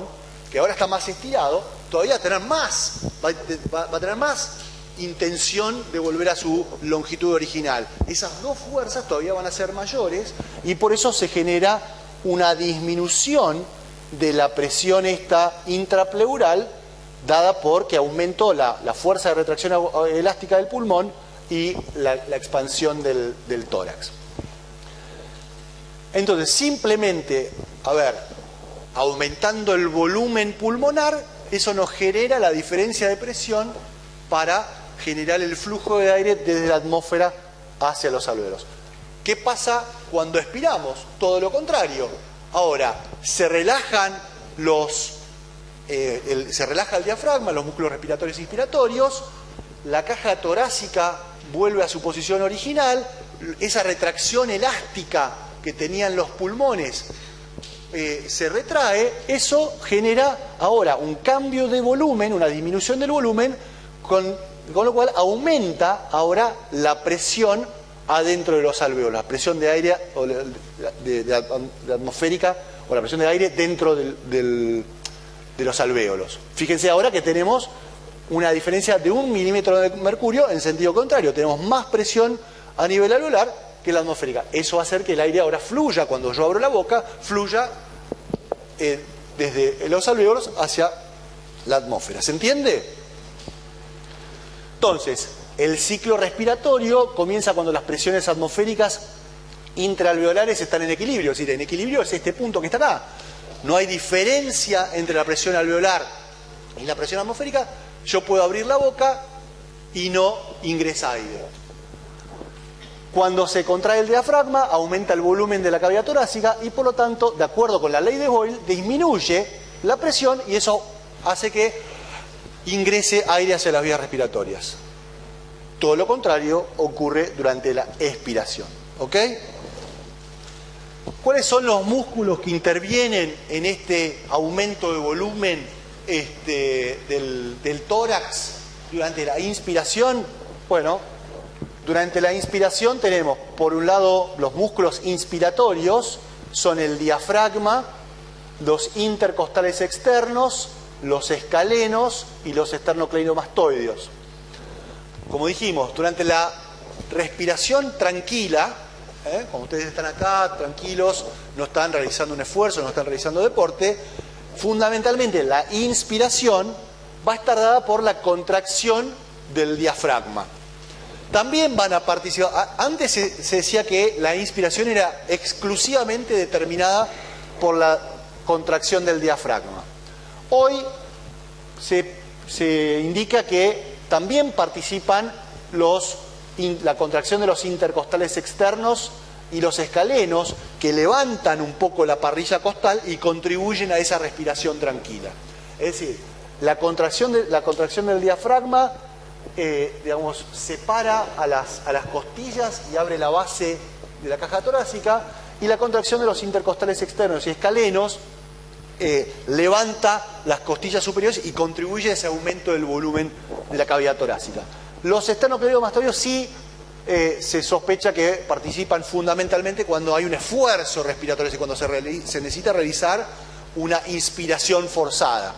que ahora está más estirado, todavía va a tener más intención de volver a su longitud original. Esas dos fuerzas todavía van a ser mayores y por eso se genera una disminución de la presión esta intrapleural, dada porque aumentó la fuerza de retracción elástica del pulmón y la expansión del tórax. Entonces, simplemente, aumentando el volumen pulmonar, eso nos genera la diferencia de presión para generar el flujo de aire desde la atmósfera hacia los alvéolos. ¿Qué pasa cuando expiramos? Todo lo contrario. Ahora, se relajan se relaja el diafragma, los músculos respiratorios e inspiratorios, la caja torácica vuelve a su posición original, esa retracción elástica que tenían los pulmones se retrae, eso genera ahora un cambio de volumen, una disminución del volumen, con lo cual aumenta ahora la presión adentro de los alvéolos, la presión de aire o de atmosférica o la presión de aire dentro de los alvéolos. Fíjense ahora que tenemos una diferencia de 1 milímetro de mercurio en sentido contrario, tenemos más presión a nivel alveolar que la atmosférica. Eso va a hacer que el aire ahora fluya, cuando yo abro la boca, fluya desde los alvéolos hacia la atmósfera. ¿Se entiende? Entonces, el ciclo respiratorio comienza cuando las presiones atmosféricas intraalveolares están en equilibrio. Es decir, en equilibrio es este punto que está acá. No hay diferencia entre la presión alveolar y la presión atmosférica. Yo puedo abrir la boca y no ingresa aire. Cuando se contrae el diafragma, aumenta el volumen de la cavidad torácica y por lo tanto, de acuerdo con la ley de Boyle, disminuye la presión y eso hace que ingrese aire hacia las vías respiratorias. Todo lo contrario ocurre durante la expiración. ¿Ok? ¿Cuáles son los músculos que intervienen en este aumento de volumen del tórax durante la inspiración? Bueno, durante la inspiración tenemos, por un lado, los músculos inspiratorios, son el diafragma, los intercostales externos, los escalenos y los esternocleidomastoideos. Como dijimos, durante la respiración tranquila, cuando ustedes están acá, tranquilos, no están realizando un esfuerzo, no están realizando deporte, fundamentalmente la inspiración va a estar dada por la contracción del diafragma. También van a participar, antes se decía que la inspiración era exclusivamente determinada por la contracción del diafragma. Hoy se indica que también participan la contracción de los intercostales externos y los escalenos, que levantan un poco la parrilla costal y contribuyen a esa respiración tranquila. Es decir, la contracción del diafragma separa a las costillas y abre la base de la caja torácica, y la contracción de los intercostales externos y escalenos levanta las costillas superiores y contribuye a ese aumento del volumen de la cavidad torácica. Los esternocleidomastoideos sí se sospecha que participan fundamentalmente cuando hay un esfuerzo respiratorio, es decir, cuando se necesita realizar una inspiración forzada,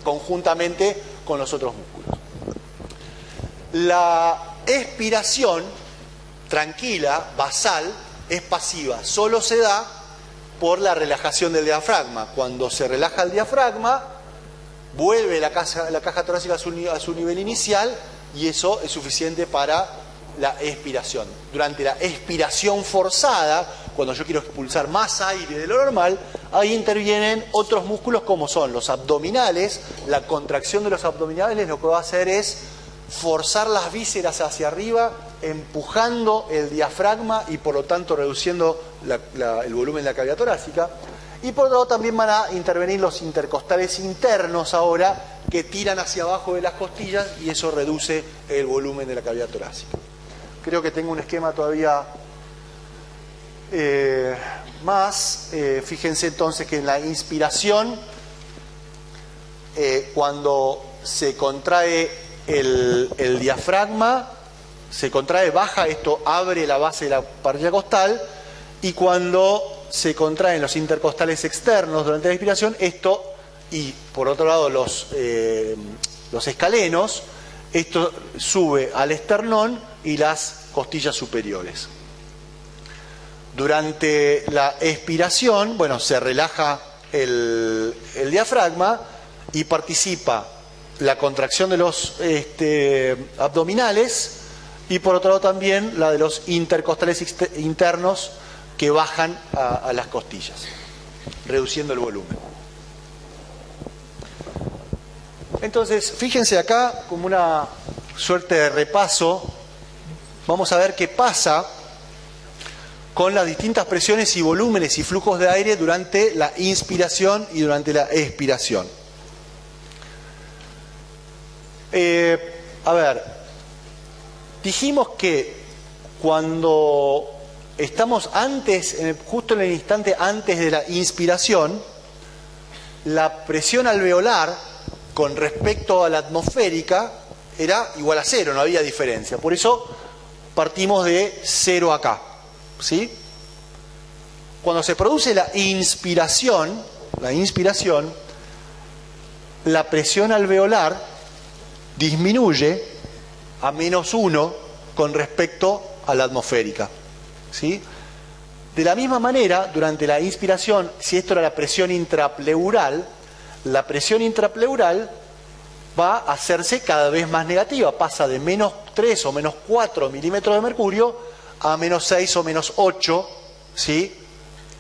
conjuntamente con los otros músculos. La expiración tranquila, basal, es pasiva, solo se da por la relajación del diafragma. Cuando se relaja el diafragma, vuelve la caja torácica a su nivel inicial y eso es suficiente para la expiración. Durante la expiración forzada, cuando yo quiero expulsar más aire de lo normal, ahí intervienen otros músculos como son los abdominales. La contracción de los abdominales lo que va a hacer es forzar las vísceras hacia arriba, empujando el diafragma y por lo tanto reduciendo el volumen de la cavidad torácica. Y por otro lado también van a intervenir los intercostales internos ahora, que tiran hacia abajo de las costillas y eso reduce el volumen de la cavidad torácica. Creo que tengo un esquema todavía más. Fíjense entonces que en la inspiración, cuando se contrae el diafragma, se contrae, baja, esto abre la base de la parrilla costal, y cuando se contraen los intercostales externos durante la inspiración, esto, y por otro lado los escalenos, esto sube al esternón y las costillas superiores. Durante la expiración, bueno, se relaja el diafragma y participa la contracción de los abdominales y por otro lado también la de los intercostales internos, que bajan a las costillas, reduciendo el volumen. Entonces, fíjense acá, como una suerte de repaso, vamos a ver qué pasa con las distintas presiones y volúmenes y flujos de aire durante la inspiración y durante la expiración. A ver, dijimos que cuando estamos antes, justo en el instante antes de la inspiración, la presión alveolar con respecto a la atmosférica era igual a cero, no había diferencia. Por eso partimos de cero acá, ¿sí? Cuando se produce la inspiración, la presión alveolar disminuye a -1 con respecto a la atmosférica, ¿sí? De la misma manera, durante la inspiración, si esto era la presión intrapleural, la presión intrapleural va a hacerse cada vez más negativa, pasa de -3 o -4 milímetros de mercurio a -6 o -8, ¿sí?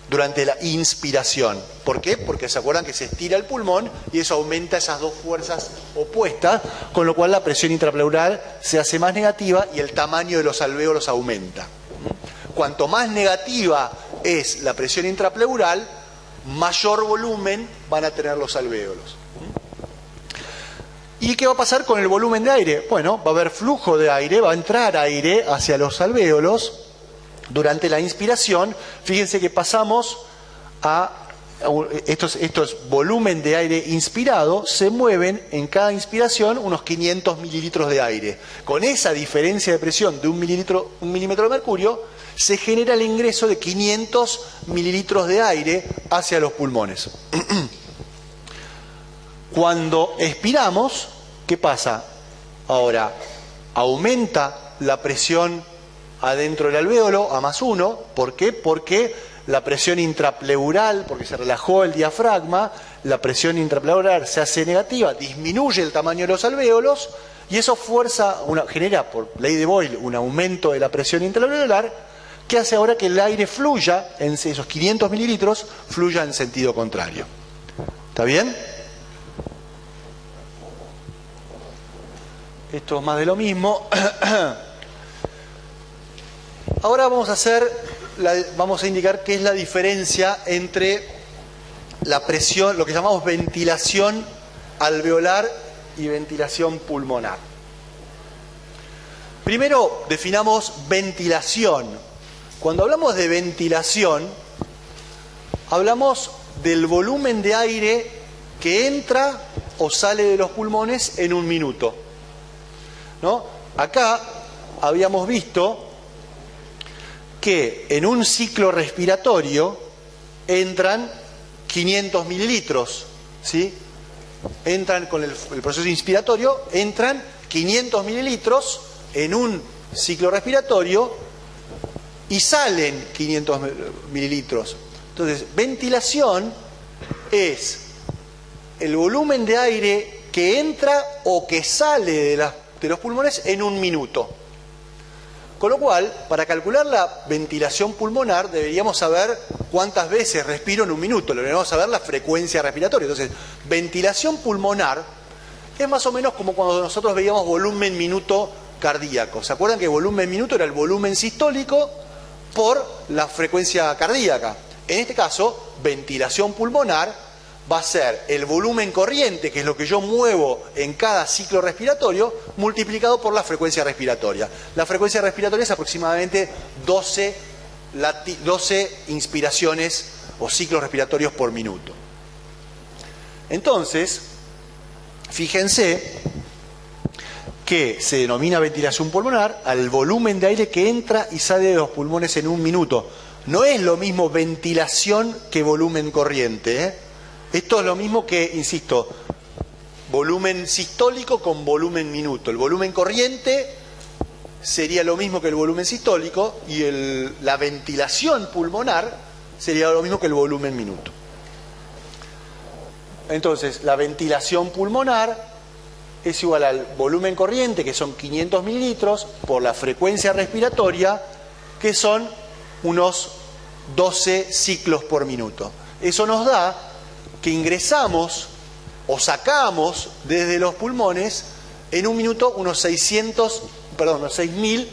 Durante la inspiración. ¿Por qué? Porque se acuerdan que se estira el pulmón y eso aumenta esas dos fuerzas opuestas, con lo cual la presión intrapleural se hace más negativa y el tamaño de los alvéolos aumenta. Cuanto más negativa es la presión intrapleural, mayor volumen van a tener los alvéolos. ¿Y qué va a pasar con el volumen de aire? Bueno, va a haber flujo de aire, va a entrar aire hacia los alvéolos. Durante la inspiración, fíjense que pasamos a estos volumen de aire inspirado, se mueven en cada inspiración unos 500 mililitros de aire. Con esa diferencia de presión de un milímetro de mercurio, se genera el ingreso de 500 mililitros de aire hacia los pulmones. Cuando expiramos, ¿qué pasa? Ahora, aumenta la presión adentro del alvéolo a +1. ¿Por qué? Porque la presión intrapleural, porque se relajó el diafragma, la presión intrapleural se hace negativa, disminuye el tamaño de los alvéolos y eso genera, por ley de Boyle, un aumento de la presión intraalveolar que hace ahora que el aire fluya, en esos 500 mililitros, fluya en sentido contrario. ¿Está bien? Esto es más de lo mismo. Ahora vamos a indicar qué es la diferencia entre la presión, lo que llamamos ventilación alveolar y ventilación pulmonar. Primero definamos ventilación. Cuando hablamos de ventilación, hablamos del volumen de aire que entra o sale de los pulmones en un minuto, ¿no? Acá habíamos visto que en un ciclo respiratorio entran 500 mililitros, ¿sí? Entran con el proceso inspiratorio, entran 500 mililitros en un ciclo respiratorio y salen 500 mililitros. Entonces, ventilación es el volumen de aire que entra o que sale de los pulmones en un minuto. Con lo cual, para calcular la ventilación pulmonar, deberíamos saber cuántas veces respiro en un minuto, deberíamos saber la frecuencia respiratoria. Entonces, ventilación pulmonar es más o menos como cuando nosotros veíamos volumen minuto cardíaco. ¿Se acuerdan que volumen minuto era el volumen sistólico por la frecuencia cardíaca? En este caso, ventilación pulmonar va a ser el volumen corriente, que es lo que yo muevo en cada ciclo respiratorio, multiplicado por la frecuencia respiratoria. La frecuencia respiratoria es aproximadamente 12 inspiraciones o ciclos respiratorios por minuto. Entonces, fíjense que se denomina ventilación pulmonar al volumen de aire que entra y sale de los pulmones en un minuto. No es lo mismo ventilación que volumen corriente, ¿eh? Esto es lo mismo que, insisto, volumen sistólico con volumen minuto. El volumen corriente sería lo mismo que el volumen sistólico y la ventilación pulmonar sería lo mismo que el volumen minuto. Entonces, la ventilación pulmonar es igual al volumen corriente, que son 500 mililitros, por la frecuencia respiratoria, que son unos 12 ciclos por minuto. Eso nos da que ingresamos o sacamos desde los pulmones en un minuto unos 6.000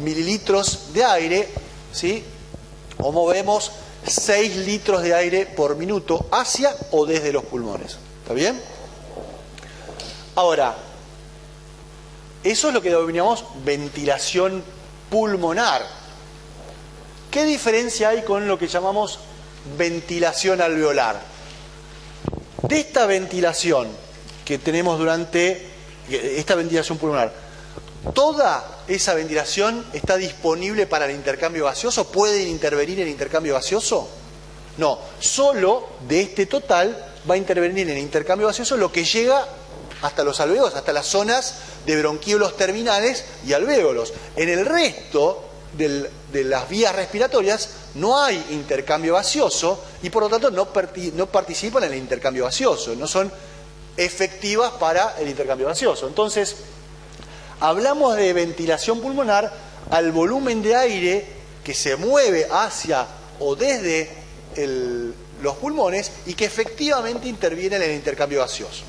mililitros de aire, ¿sí? O movemos 6 litros de aire por minuto hacia o desde los pulmones. ¿Está bien? Ahora, eso es lo que denominamos ventilación pulmonar. ¿Qué diferencia hay con lo que llamamos ventilación alveolar? De esta ventilación que tenemos durante esta ventilación pulmonar, ¿toda esa ventilación está disponible para el intercambio gaseoso? ¿Pueden intervenir en el intercambio gaseoso? No, solo de este total va a intervenir en el intercambio gaseoso lo que llega hasta los alvéolos, hasta las zonas de bronquíolos terminales y alvéolos. En el resto de las vías respiratorias no hay intercambio gaseoso y por lo tanto no participan en el intercambio gaseoso, no son efectivas para el intercambio gaseoso. Entonces, hablamos de ventilación pulmonar al volumen de aire que se mueve hacia o desde los pulmones y que efectivamente interviene en el intercambio gaseoso.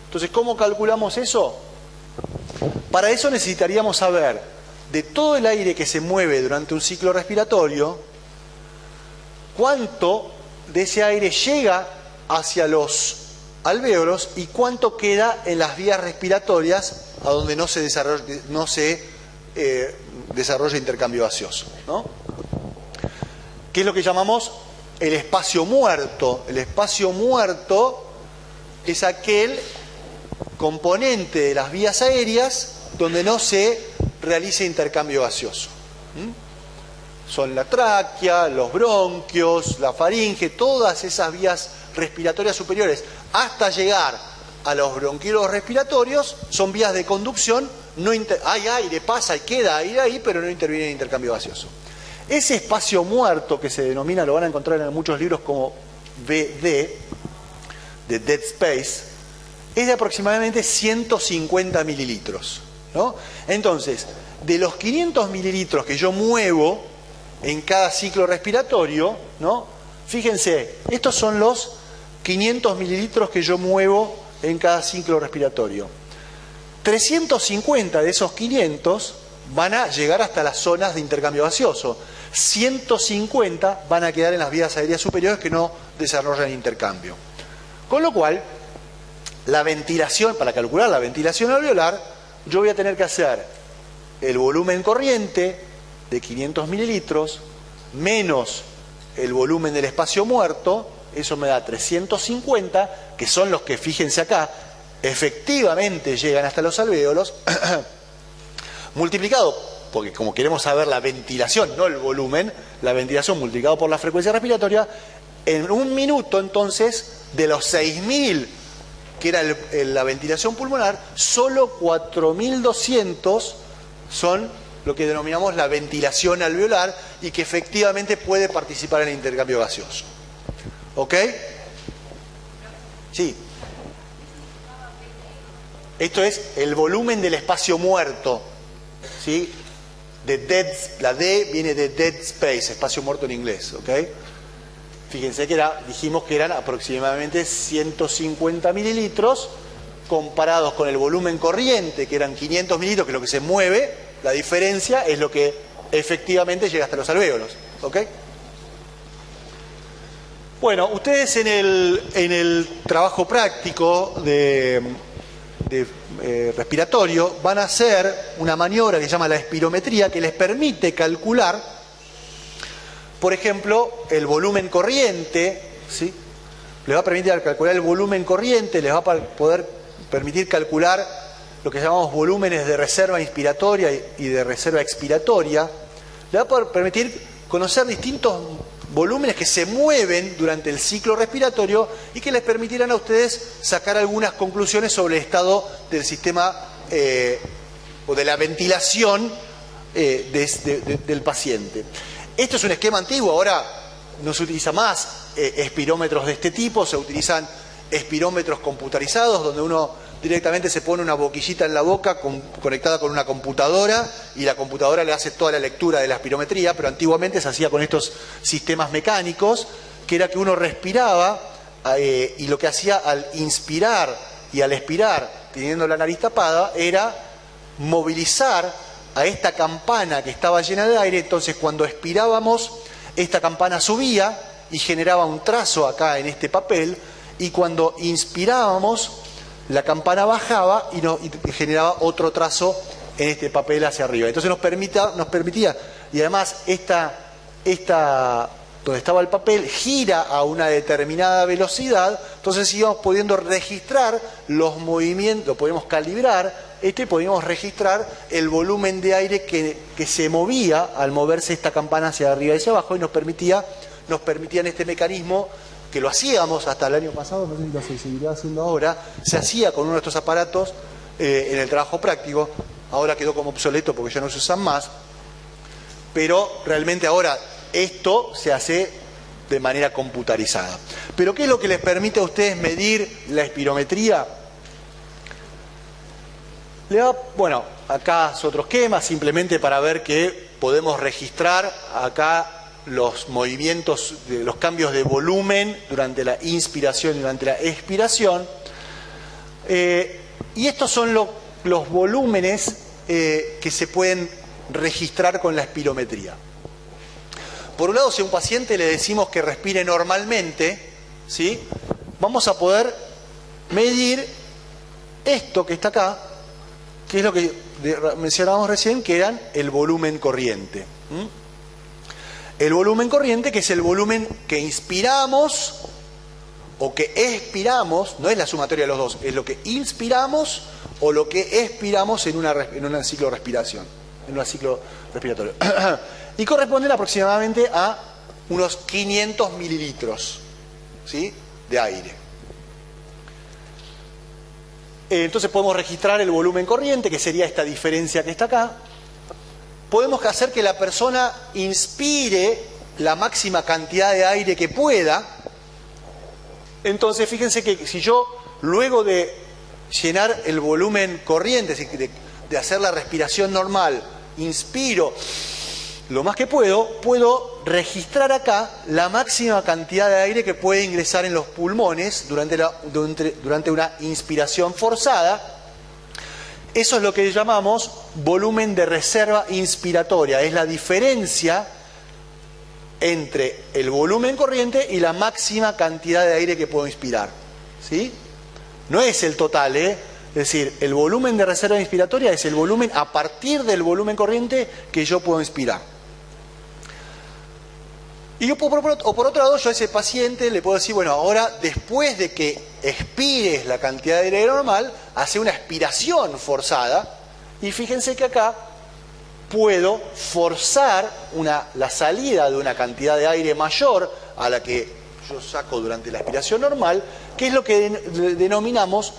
Entonces, ¿cómo calculamos eso? Para eso necesitaríamos saber de todo el aire que se mueve durante un ciclo respiratorio, cuánto de ese aire llega hacia los alvéolos y cuánto queda en las vías respiratorias a donde no se desarrolla intercambio gaseoso, ¿no? ¿Qué es lo que llamamos el espacio muerto? El espacio muerto es aquel componente de las vías aéreas donde no se realiza intercambio gaseoso. Son la tráquea, los bronquios, la faringe, todas esas vías respiratorias superiores, hasta llegar a los bronquiolos respiratorios, son vías de conducción, hay aire, pasa y queda aire ahí, pero no interviene en intercambio gaseoso. Ese espacio muerto que se denomina, lo van a encontrar en muchos libros como VD, de Dead Space, es de aproximadamente 150 mililitros, ¿no? Entonces, de los 500 mililitros que yo muevo en cada ciclo respiratorio, ¿no? Fíjense, estos son los 500 mililitros que yo muevo en cada ciclo respiratorio. 350 de esos 500 van a llegar hasta las zonas de intercambio gaseoso. 150 van a quedar en las vías aéreas superiores que no desarrollan intercambio. Con lo cual, la ventilación, para calcular la ventilación alveolar, yo voy a tener que hacer el volumen corriente de 500 mililitros menos el volumen del espacio muerto, eso me da 350, que son los que, fíjense acá, efectivamente llegan hasta los alvéolos, multiplicado, porque como queremos saber la ventilación, no el volumen, la ventilación multiplicado por la frecuencia respiratoria, en un minuto entonces, de los 6.000 que era la ventilación pulmonar, solo 4.200 son lo que denominamos la ventilación alveolar y que efectivamente puede participar en el intercambio gaseoso. ¿Ok? Sí. Esto es el volumen del espacio muerto, ¿sí? La D viene de dead space, espacio muerto en inglés, ¿ok? Fíjense que dijimos que eran aproximadamente 150 mililitros comparados con el volumen corriente, que eran 500 mililitros, que es lo que se mueve, la diferencia es lo que efectivamente llega hasta los alvéolos, ¿ok? Bueno, ustedes en el trabajo práctico respiratorio van a hacer una maniobra que se llama la espirometría, que les permite calcular, por ejemplo, el volumen corriente, ¿sí? Les va a permitir calcular el volumen corriente, les va a poder permitir calcular lo que llamamos volúmenes de reserva inspiratoria y de reserva expiratoria, les va a permitir conocer distintos volúmenes que se mueven durante el ciclo respiratorio y que les permitirán a ustedes sacar algunas conclusiones sobre el estado del sistema o de la ventilación del paciente. Esto es un esquema antiguo, ahora no se utiliza más espirómetros de este tipo, se utilizan espirómetros computarizados donde uno directamente se pone una boquillita en la boca conectada con una computadora y la computadora le hace toda la lectura de la espirometría, pero antiguamente se hacía con estos sistemas mecánicos, que era que uno respiraba y lo que hacía al inspirar y al expirar, teniendo la nariz tapada, era movilizar a esta campana que estaba llena de aire. Entonces cuando expirábamos, esta campana subía y generaba un trazo acá en este papel, y cuando inspirábamos, la campana bajaba y generaba otro trazo en este papel hacia arriba. Entonces nos permitía, y además esta donde estaba el papel gira a una determinada velocidad, entonces íbamos pudiendo registrar los movimientos, lo podíamos calibrar, podíamos registrar el volumen de aire que se movía al moverse esta campana hacia arriba y hacia abajo, y nos permitía en este mecanismo, que lo hacíamos hasta el año pasado, no sé si lo seguirá haciendo ahora, se hacía con uno de estos aparatos en el trabajo práctico. Ahora quedó como obsoleto porque ya no se usan más, pero realmente ahora esto se hace de manera computarizada. ¿Pero qué es lo que les permite a ustedes medir la espirometría? Bueno, acá es otro esquema, simplemente para ver que podemos registrar acá los movimientos, los cambios de volumen durante la inspiración y durante la expiración. Y estos son los volúmenes que se pueden registrar con la espirometría. Por un lado, si a un paciente le decimos que respire normalmente, ¿sí?, vamos a poder medir esto que está acá, que es lo que mencionábamos recién, que eran el volumen corriente. El volumen corriente, que es el volumen que inspiramos o que expiramos, no es la sumatoria de los dos, es lo que inspiramos o lo que expiramos en un ciclo de respiración, en un ciclo respiratorio. Y corresponden aproximadamente a unos 500 mililitros, ¿sí?, de aire. Entonces podemos registrar el volumen corriente, que sería esta diferencia que está acá. Podemos hacer que la persona inspire la máxima cantidad de aire que pueda. Entonces fíjense que si yo, luego de llenar el volumen corriente, es decir, de hacer la respiración normal, inspiro lo más que puedo registrar acá la máxima cantidad de aire que puede ingresar en los pulmones durante una inspiración forzada. Eso es lo que llamamos volumen de reserva inspiratoria. Es la diferencia entre el volumen corriente y la máxima cantidad de aire que puedo inspirar, ¿sí? No es el total, Es decir, el volumen de reserva inspiratoria es el volumen a partir del volumen corriente que yo puedo inspirar. Y yo, por otro lado, yo a ese paciente le puedo decir, bueno, ahora después de que expires la cantidad de aire normal, hace una expiración forzada, y fíjense que acá puedo forzar la salida de una cantidad de aire mayor a la que yo saco durante la expiración normal, que es lo que denominamos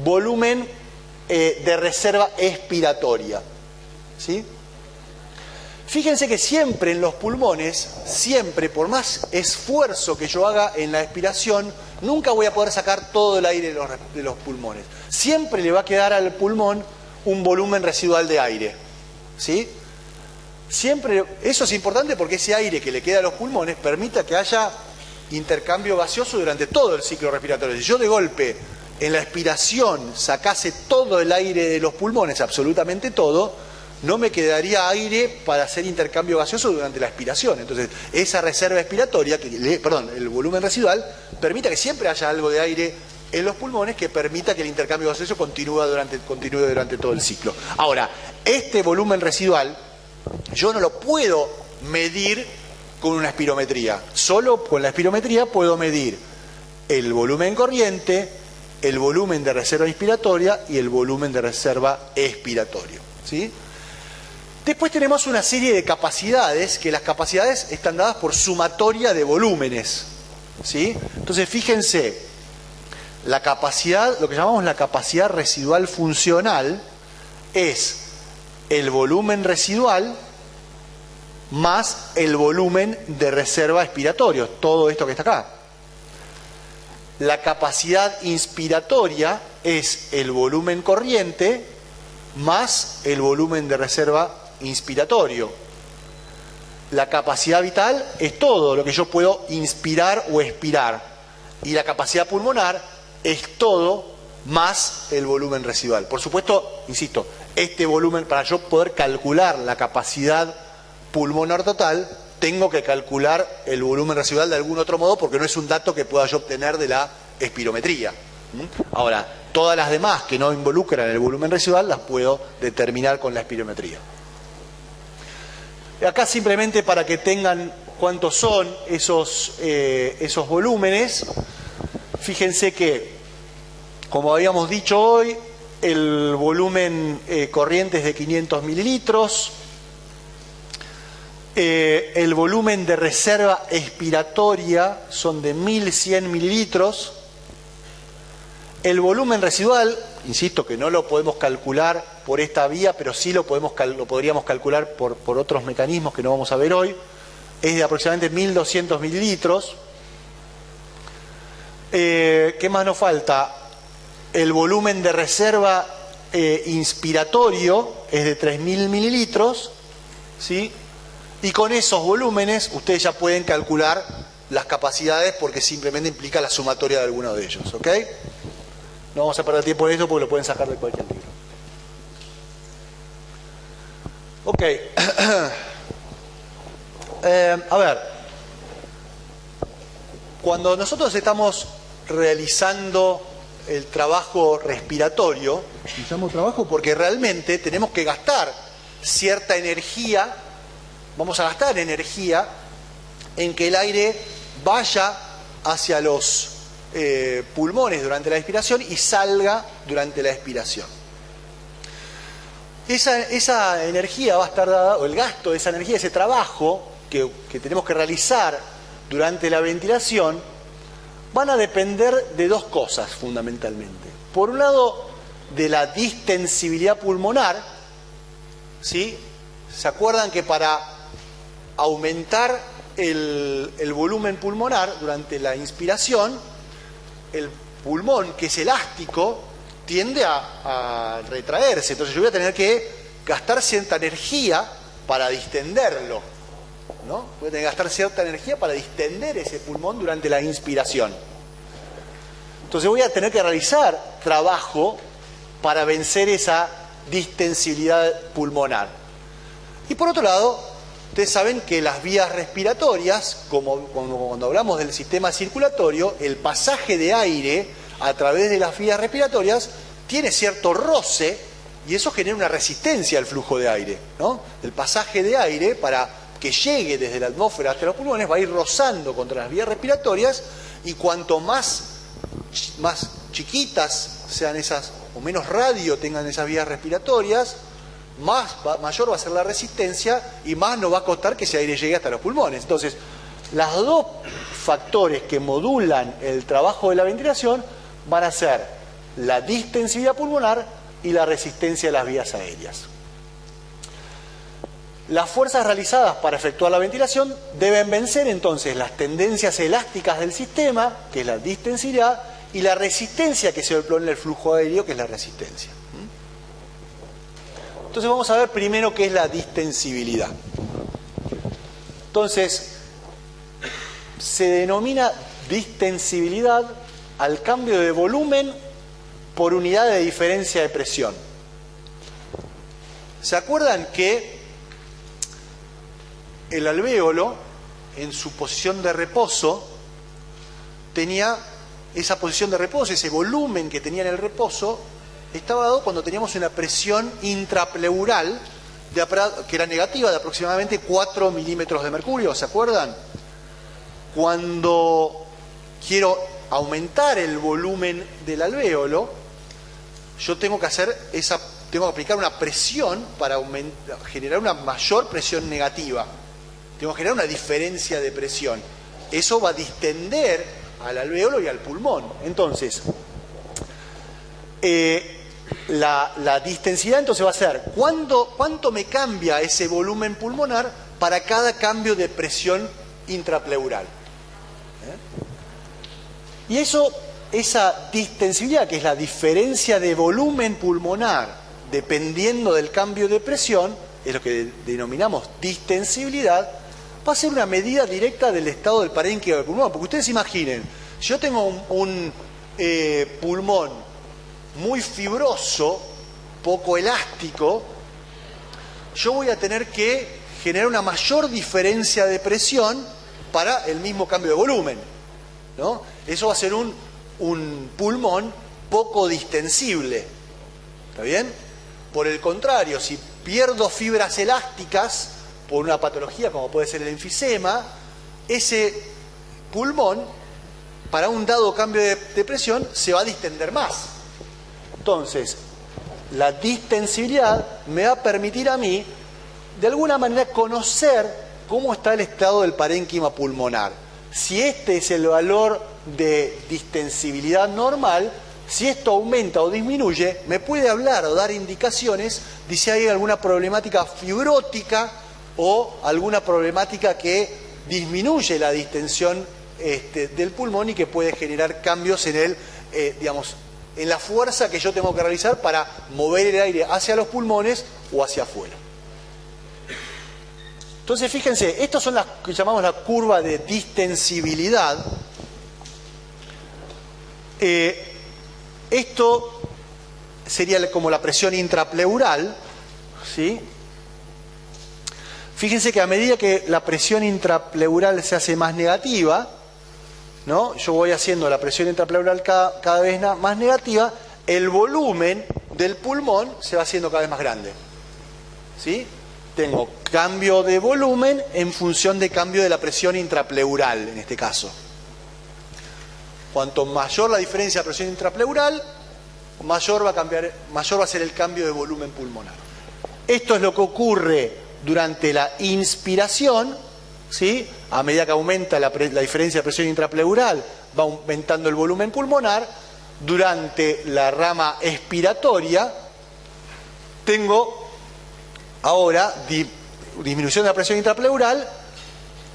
volumen de reserva expiratoria, ¿sí? Fíjense que siempre en los pulmones, siempre, por más esfuerzo que yo haga en la expiración, nunca voy a poder sacar todo el aire de los pulmones. Siempre le va a quedar al pulmón un volumen residual de aire, ¿sí? Siempre, eso es importante porque ese aire que le queda a los pulmones permite que haya intercambio gaseoso durante todo el ciclo respiratorio. Si yo de golpe en la expiración sacase todo el aire de los pulmones, absolutamente todo, no me quedaría aire para hacer intercambio gaseoso durante la expiración. Entonces, esa reserva expiratoria, el volumen residual, permite que siempre haya algo de aire en los pulmones que permita que el intercambio gaseoso continúe durante todo el ciclo. Ahora, este volumen residual yo no lo puedo medir con una espirometría. Solo con la espirometría puedo medir el volumen corriente, el volumen de reserva inspiratoria y el volumen de reserva expiratorio, ¿sí? Después tenemos una serie de capacidades, que las capacidades están dadas por sumatoria de volúmenes, ¿sí? Entonces fíjense, la capacidad, lo que llamamos la capacidad residual funcional, es el volumen residual más el volumen de reserva expiratorio, todo esto que está acá. La capacidad inspiratoria es el volumen corriente más el volumen de reserva inspiratorio. La capacidad vital es todo lo que yo puedo inspirar o expirar. Y la capacidad pulmonar es todo más el volumen residual. Por supuesto, insisto, este volumen, para yo poder calcular la capacidad pulmonar total, tengo que calcular el volumen residual de algún otro modo, porque no es un dato que pueda yo obtener de la espirometría. Ahora, todas las demás que no involucran el volumen residual las puedo determinar con la espirometría. Acá simplemente para que tengan cuántos son esos volúmenes, fíjense que, como habíamos dicho hoy, el volumen corriente es de 500 mililitros, el volumen de reserva expiratoria son de 1100 mililitros, el volumen residual, insisto que no lo podemos calcular por esta vía, pero sí lo podríamos calcular por otros mecanismos que no vamos a ver hoy, es de aproximadamente 1200 mililitros. ¿Qué más nos falta? El volumen de reserva inspiratorio es de 3000 mililitros, ¿sí? Y con esos volúmenes ustedes ya pueden calcular las capacidades, porque simplemente implica la sumatoria de alguno de ellos, ¿ok? No vamos a perder tiempo en eso porque lo pueden sacar de cualquier libro. Ok. A ver. Cuando nosotros estamos realizando el trabajo respiratorio, necesitamos trabajo porque realmente tenemos que gastar cierta energía, vamos a gastar energía en que el aire vaya hacia los pulmones durante la inspiración y salga durante la expiración. Esa energía va a estar dada, o el gasto de esa energía, ese trabajo que tenemos que realizar durante la ventilación, van a depender de dos cosas fundamentalmente. Por un lado, de la distensibilidad pulmonar, ¿sí? ¿Se acuerdan que para aumentar el volumen pulmonar durante la inspiración, el pulmón, que es elástico, tiende a retraerse? Entonces yo voy a tener que gastar cierta energía para distenderlo, ¿no? Voy a tener que gastar cierta energía para distender ese pulmón durante la inspiración. Entonces voy a tener que realizar trabajo para vencer esa distensibilidad pulmonar. Y por otro lado, ustedes saben que las vías respiratorias, como cuando hablamos del sistema circulatorio, el pasaje de aire a través de las vías respiratorias tiene cierto roce y eso genera una resistencia al flujo de aire, ¿no? El pasaje de aire, para que llegue desde la atmósfera hasta los pulmones, va a ir rozando contra las vías respiratorias, y cuanto más chiquitas sean esas, o menos radio tengan esas vías respiratorias, mayor va a ser la resistencia y más nos va a costar que ese aire llegue hasta los pulmones. Entonces, los dos factores que modulan el trabajo de la ventilación van a ser la distensibilidad pulmonar y la resistencia de las vías aéreas. Las fuerzas realizadas para efectuar la ventilación deben vencer entonces las tendencias elásticas del sistema, que es la distensibilidad, y la resistencia que se opone el flujo aéreo, que es la resistencia. Entonces vamos a ver primero qué es la distensibilidad. Entonces, se denomina distensibilidad al cambio de volumen por unidad de diferencia de presión. ¿Se acuerdan que el alvéolo, en su posición de reposo, tenía esa posición de reposo, ese volumen que tenía en el reposo, estaba dado cuando teníamos una presión intrapleural que era negativa, de aproximadamente 4 milímetros de mercurio? ¿Se acuerdan? Cuando quiero aumentar el volumen del alvéolo, yo tengo que aplicar una presión para generar una mayor presión negativa. Tengo que generar una diferencia de presión. Eso va a distender al alvéolo y al pulmón. Entonces, la distensidad entonces va a ser cuánto me cambia ese volumen pulmonar para cada cambio de presión intrapleural. Y esa distensibilidad, que es la diferencia de volumen pulmonar dependiendo del cambio de presión, es lo que denominamos distensibilidad, va a ser una medida directa del estado del parénquima del pulmón. Porque ustedes imaginen, Si yo tengo un pulmón muy fibroso, poco elástico, yo voy a tener que generar una mayor diferencia de presión para el mismo cambio de volumen, ¿no? Eso va a ser un pulmón poco distensible, ¿está bien? Por el contrario, si pierdo fibras elásticas por una patología como puede ser el enfisema, ese pulmón, para un dado cambio de presión, se va a distender más. Entonces, la distensibilidad me va a permitir a mí, de alguna manera, conocer cómo está el estado del parénquima pulmonar. Si este es el valor de distensibilidad normal, si esto aumenta o disminuye, me puede hablar o dar indicaciones de si hay alguna problemática fibrótica o alguna problemática que disminuye la distensión del pulmón y que puede generar cambios en el, en la fuerza que yo tengo que realizar para mover el aire hacia los pulmones o hacia afuera. Entonces, fíjense, estas son las que llamamos la curva de distensibilidad. Esto sería como la presión intrapleural, ¿sí? Fíjense que a medida que la presión intrapleural se hace más negativa, ¿no? Yo voy haciendo la presión intrapleural cada vez más negativa, el volumen del pulmón se va haciendo cada vez más grande, ¿sí? Tengo cambio de volumen en función de cambio de la presión intrapleural, en este caso. Cuanto mayor la diferencia de presión intrapleural, mayor va a ser el cambio de volumen pulmonar. Esto es lo que ocurre durante la inspiración, ¿sí? A medida que aumenta la diferencia de presión intrapleural, va aumentando el volumen pulmonar. Durante la rama expiratoria, tengo ahora disminución de la presión intrapleural,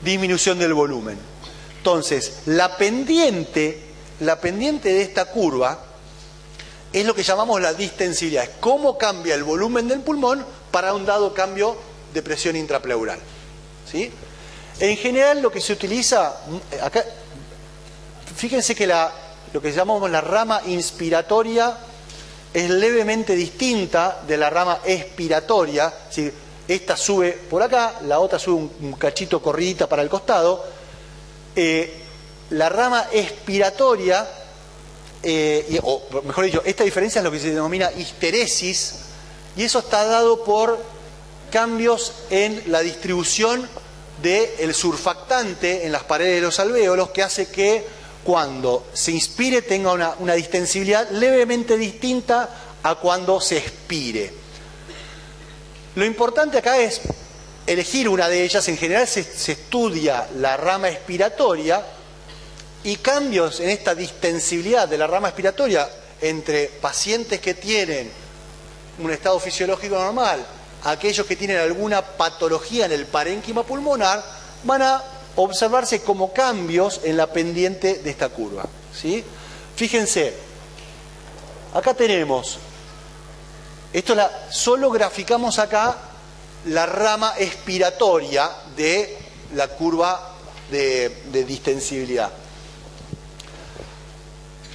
disminución del volumen. Entonces, la pendiente de esta curva es lo que llamamos la distensibilidad. Es cómo cambia el volumen del pulmón para un dado cambio de presión intrapleural, ¿sí? En general, lo que se utiliza acá, fíjense que lo que llamamos la rama inspiratoria es levemente distinta de la rama expiratoria. ¿Sí? Esta sube por acá, la otra sube un cachito corridita para el costado. La rama expiratoria, o mejor dicho, esta diferencia es lo que se denomina histeresis, y eso está dado por cambios en la distribución del surfactante en las paredes de los alvéolos, que hace que cuando se inspire tenga una distensibilidad levemente distinta a cuando se expire. Lo importante acá es elegir una de ellas. En general se estudia la rama expiratoria, y cambios en esta distensibilidad de la rama expiratoria entre pacientes que tienen un estado fisiológico normal, aquellos que tienen alguna patología en el parénquima pulmonar, van a observarse como cambios en la pendiente de esta curva, ¿sí? Fíjense, acá tenemos, solo graficamos acá la rama expiratoria de la curva de distensibilidad.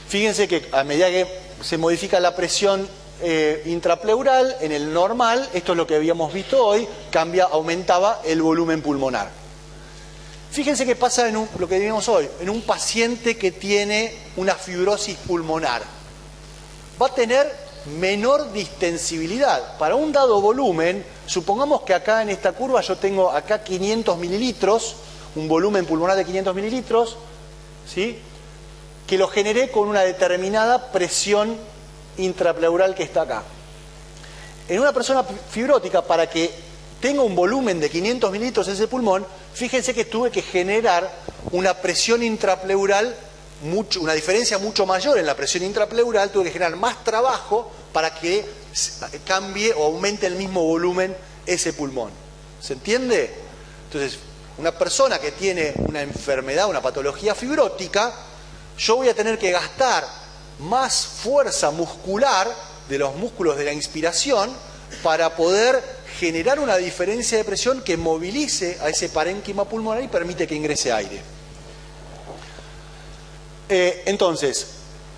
Fíjense que a medida que se modifica la presión intrapleural en el normal, esto es lo que habíamos visto hoy, aumentaba el volumen pulmonar. Fíjense qué pasa lo que vimos hoy, en un paciente que tiene una fibrosis pulmonar. Va a tener menor distensibilidad. Para un dado volumen, supongamos que acá en esta curva yo tengo acá 500 mililitros, un volumen pulmonar de 500 mililitros, ¿sí? Que lo generé con una determinada presión intrapleural que está acá. En una persona fibrótica, para que tenga un volumen de 500 mililitros ese pulmón, fíjense que tuve que generar una presión intrapleural, una diferencia mucho mayor en la presión intrapleural, tuve que generar más trabajo para que cambie o aumente el mismo volumen ese pulmón. ¿Se entiende? Entonces, una persona que tiene una enfermedad, una patología fibrótica, yo voy a tener que gastar más fuerza muscular de los músculos de la inspiración para poder generar una diferencia de presión que movilice a ese parénquima pulmonar y permite que ingrese aire. Entonces,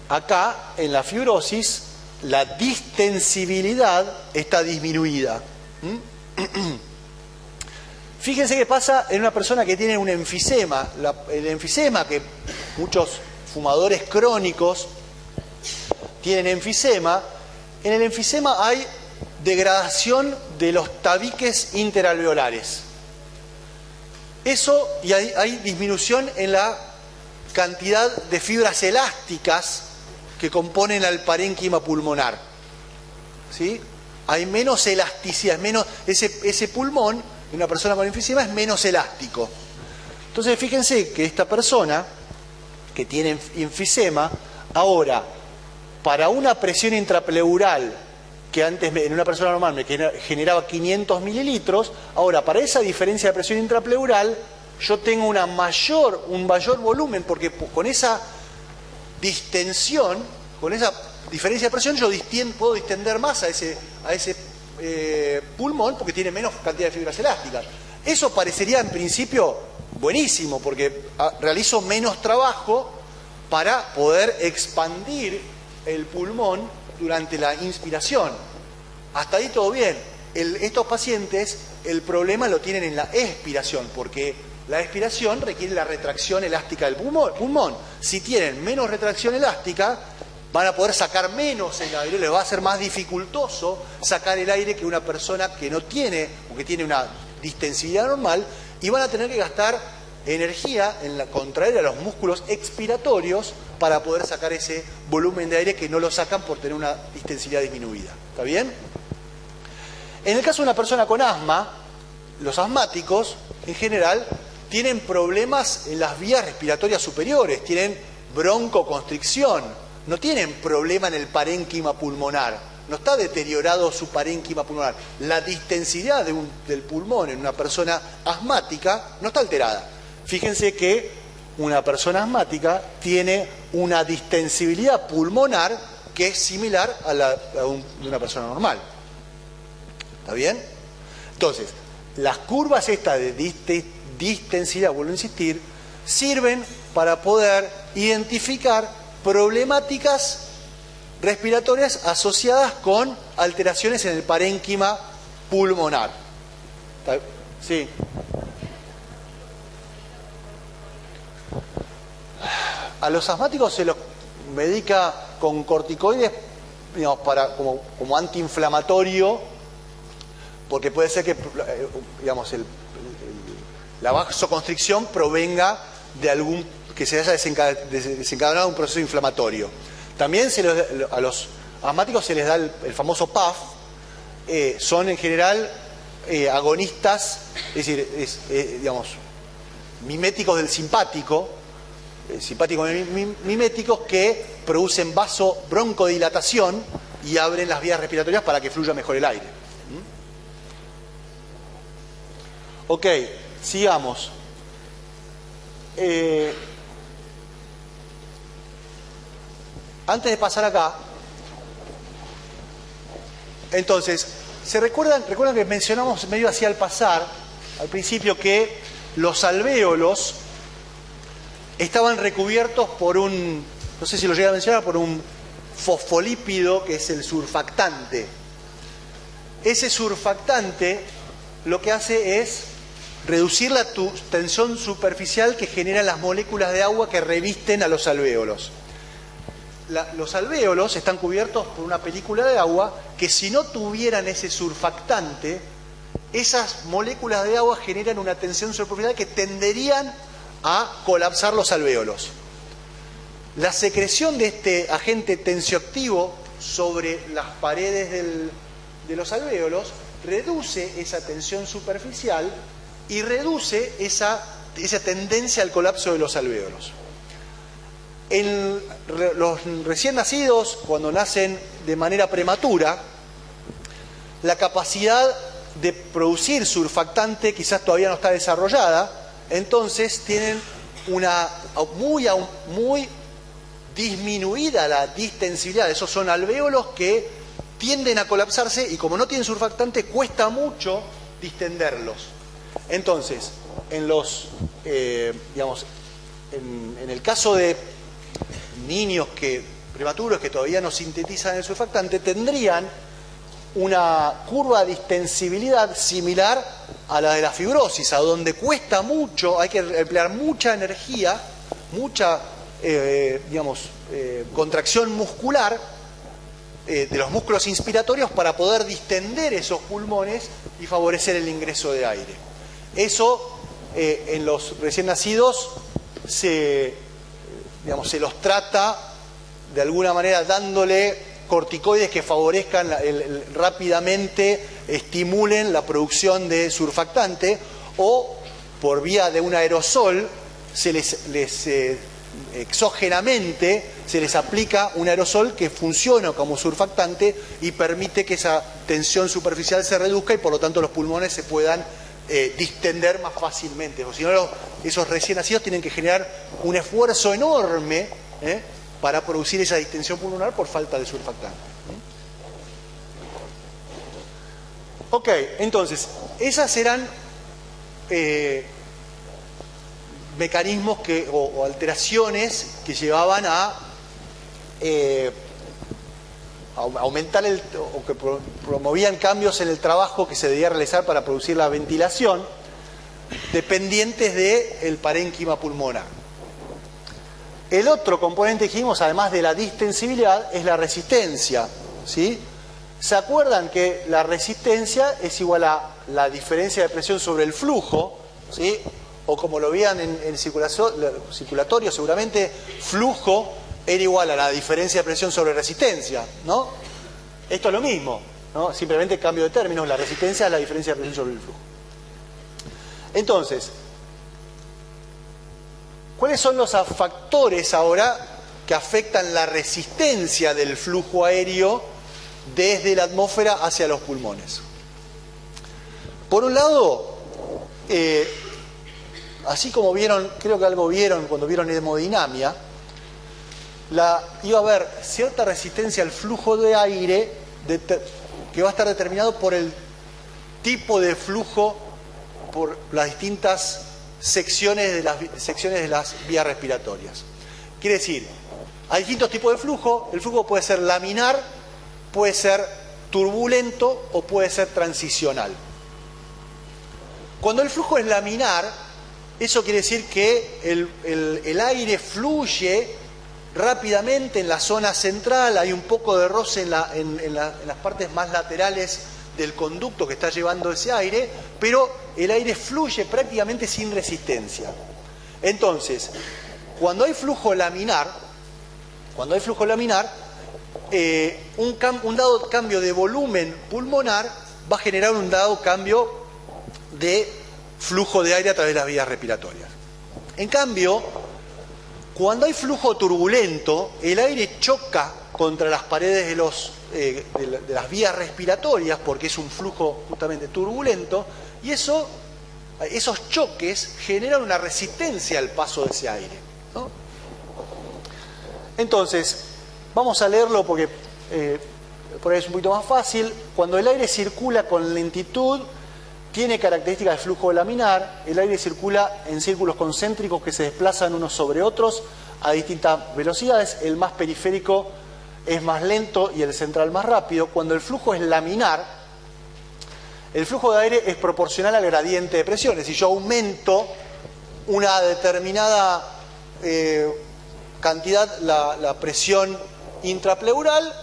acá en la fibrosis, la distensibilidad está disminuida. Fíjense qué pasa en una persona que tiene un enfisema. El enfisema, que muchos fumadores crónicos tienen enfisema. En el enfisema hay degradación de los tabiques interalveolares. Eso, y hay disminución en la cantidad de fibras elásticas que componen al parénquima pulmonar. ¿Sí? Hay menos elasticidad, ese pulmón de una persona con enfisema es menos elástico. Entonces fíjense que esta persona que tiene enfisema, ahora, para una presión intrapleural que antes en una persona normal me generaba 500 mililitros, ahora para esa diferencia de presión intrapleural yo tengo un mayor volumen, porque con esa distensión, con esa diferencia de presión, yo puedo distender más a ese pulmón porque tiene menos cantidad de fibras elásticas. Eso parecería en principio buenísimo porque realizo menos trabajo para poder expandir el pulmón durante la inspiración. Hasta ahí todo bien. Estos pacientes el problema lo tienen en la expiración, porque la expiración requiere la retracción elástica del pulmón. Si tienen menos retracción elástica, van a poder sacar menos el aire, les va a ser más dificultoso sacar el aire que una persona que no tiene, o que tiene una distensibilidad normal, y van a tener que gastar energía en contraer a los músculos expiratorios para poder sacar ese volumen de aire que no lo sacan por tener una distensibilidad disminuida. ¿Está bien? En el caso de una persona con asma, los asmáticos, en general, tienen problemas en las vías respiratorias superiores, tienen broncoconstricción, no tienen problema en el parénquima pulmonar, no está deteriorado su parénquima pulmonar. La distensibilidad del pulmón en una persona asmática no está alterada. Fíjense que una persona asmática tiene una distensibilidad pulmonar que es similar a la de una persona normal. ¿Está bien? Entonces, las curvas estas de distensibilidad, vuelvo a insistir, sirven para poder identificar problemáticas respiratorias asociadas con alteraciones en el parénquima pulmonar. Sí. A los asmáticos se los medica con corticoides, digamos, como antiinflamatorio, porque puede ser que, digamos, la vasoconstricción provenga de algún que se haya desencadenado un proceso inflamatorio. También a los asmáticos se les da el famoso PAF. Son en general agonistas, es decir, digamos, miméticos del simpático, miméticos que producen broncodilatación y abren las vías respiratorias para que fluya mejor el aire. Ok, sigamos. Antes de pasar acá, entonces, ¿recuerdan que mencionamos medio así al pasar, al principio, que los alvéolos estaban recubiertos por no sé si lo llegué a mencionar, por un fosfolípido que es el surfactante? Ese surfactante lo que hace es reducir la tensión superficial que generan las moléculas de agua que revisten a los alvéolos. Los alvéolos están cubiertos por una película de agua que, si no tuvieran ese surfactante, esas moléculas de agua generan una tensión superficial que tenderían a colapsar los alvéolos. La secreción de este agente tensioactivo sobre las paredes de los alvéolos reduce esa tensión superficial y reduce esa tendencia al colapso de los alvéolos. En los recién nacidos, cuando nacen de manera prematura, la capacidad de producir surfactante quizás todavía no está desarrollada, entonces tienen una muy disminuida la distensibilidad. Esos son alvéolos que tienden a colapsarse y, como no tienen surfactante, cuesta mucho distenderlos. Entonces, en el caso de niños prematuros que todavía no sintetizan el surfactante tendrían una curva de distensibilidad similar a la de la fibrosis, a donde cuesta mucho, hay que emplear mucha energía, mucha contracción muscular de los músculos inspiratorios para poder distender esos pulmones y favorecer el ingreso de aire. Eso en los recién nacidos se los trata de alguna manera dándole corticoides que favorezcan rápidamente, estimulen la producción de surfactante, o por vía de un aerosol exógenamente se les aplica un aerosol que funciona como surfactante y permite que esa tensión superficial se reduzca y por lo tanto los pulmones se puedan distender más fácilmente. O si no, esos recién nacidos tienen que generar un esfuerzo enorme para producir esa distensión pulmonar por falta de surfactante. Ok, entonces, esas eran mecanismos o alteraciones que llevaban a aumentar o que promovían cambios en el trabajo que se debía realizar para producir la ventilación, dependientes del parénquima pulmonar. El otro componente que dijimos, además de la distensibilidad, es la resistencia, ¿sí? ¿Se acuerdan que la resistencia es igual a la diferencia de presión sobre el flujo, ¿sí? O como lo veían en circulatorio, seguramente flujo era igual a la diferencia de presión sobre resistencia, ¿no? Esto es lo mismo, ¿no? Simplemente cambio de términos, la resistencia es la diferencia de presión sobre el flujo. Entonces, ¿cuáles son los factores ahora que afectan la resistencia del flujo aéreo desde la atmósfera hacia los pulmones? Por un lado, así como vieron, creo que algo vieron cuando vieron hemodinamia, iba a haber cierta resistencia al flujo de aire que va a estar determinado por el tipo de flujo, por las distintas secciones de las vías respiratorias. Quiere decir, hay distintos tipos de flujo. El flujo puede ser laminar, puede ser turbulento o puede ser transicional. Cuando el flujo es laminar, eso quiere decir que el aire fluye rápidamente en la zona central, hay un poco de roce en las partes más laterales del conducto que está llevando ese aire, pero el aire fluye prácticamente sin resistencia. Entonces, cuando hay flujo laminar, un dado cambio de volumen pulmonar va a generar un dado cambio de flujo de aire a través de las vías respiratorias. En cambio, cuando hay flujo turbulento, el aire choca contra las paredes de las vías respiratorias, porque es un flujo justamente turbulento, y esos choques generan una resistencia al paso de ese aire, ¿no? Entonces, vamos a leerlo porque por ahí es un poquito más fácil. Cuando el aire circula con lentitud, tiene características de flujo laminar. El aire circula en círculos concéntricos que se desplazan unos sobre otros a distintas velocidades. El más periférico es más lento y el central más rápido. Cuando el flujo es laminar, el flujo de aire es proporcional al gradiente de presión. Si yo aumento una determinada cantidad la presión intrapleural,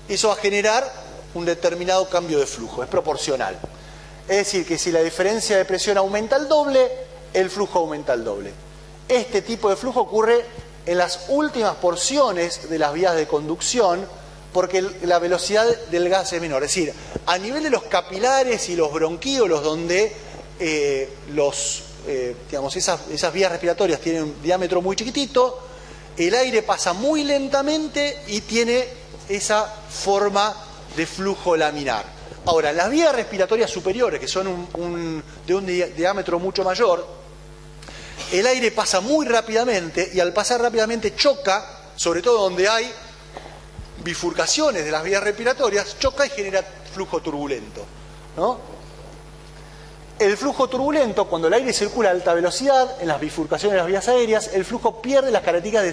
eso va a generar un determinado cambio de flujo, es proporcional. Es decir, que si la diferencia de presión aumenta al doble, el flujo aumenta al doble. Este tipo de flujo ocurre en las últimas porciones de las vías de conducción, porque la velocidad del gas es menor. Es decir, a nivel de los capilares y los bronquíolos, donde esas vías respiratorias tienen un diámetro muy chiquitito, el aire pasa muy lentamente y tiene esa forma de flujo laminar. Ahora, las vías respiratorias superiores, que son de un diámetro mucho mayor, el aire pasa muy rápidamente y al pasar rápidamente choca, sobre todo donde hay bifurcaciones de las vías respiratorias, choca y genera flujo turbulento, ¿no? El flujo turbulento, cuando el aire circula a alta velocidad en las bifurcaciones de las vías aéreas, el flujo pierde las características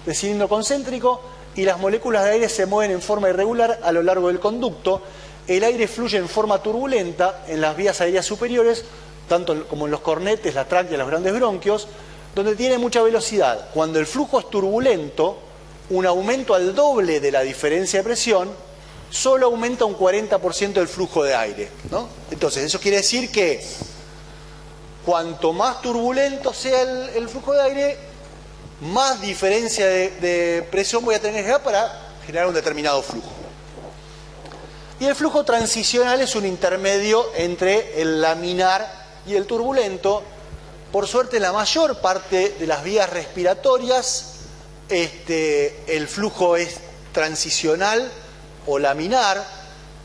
del cilindro concéntrico, y las moléculas de aire se mueven en forma irregular a lo largo del conducto. El aire fluye en forma turbulenta en las vías aéreas superiores, tanto como en los cornetes, las tráqueas, los grandes bronquios, donde tiene mucha velocidad. Cuando el flujo es turbulento, un aumento al doble de la diferencia de presión solo aumenta un 40% del flujo de aire, ¿no? Entonces, eso quiere decir que cuanto más turbulento sea el flujo de aire, más diferencia de presión voy a tener que generar para generar un determinado flujo. Y el flujo transicional es un intermedio entre el laminar y el turbulento. Por suerte, en la mayor parte de las vías respiratorias, el flujo es transicional o laminar,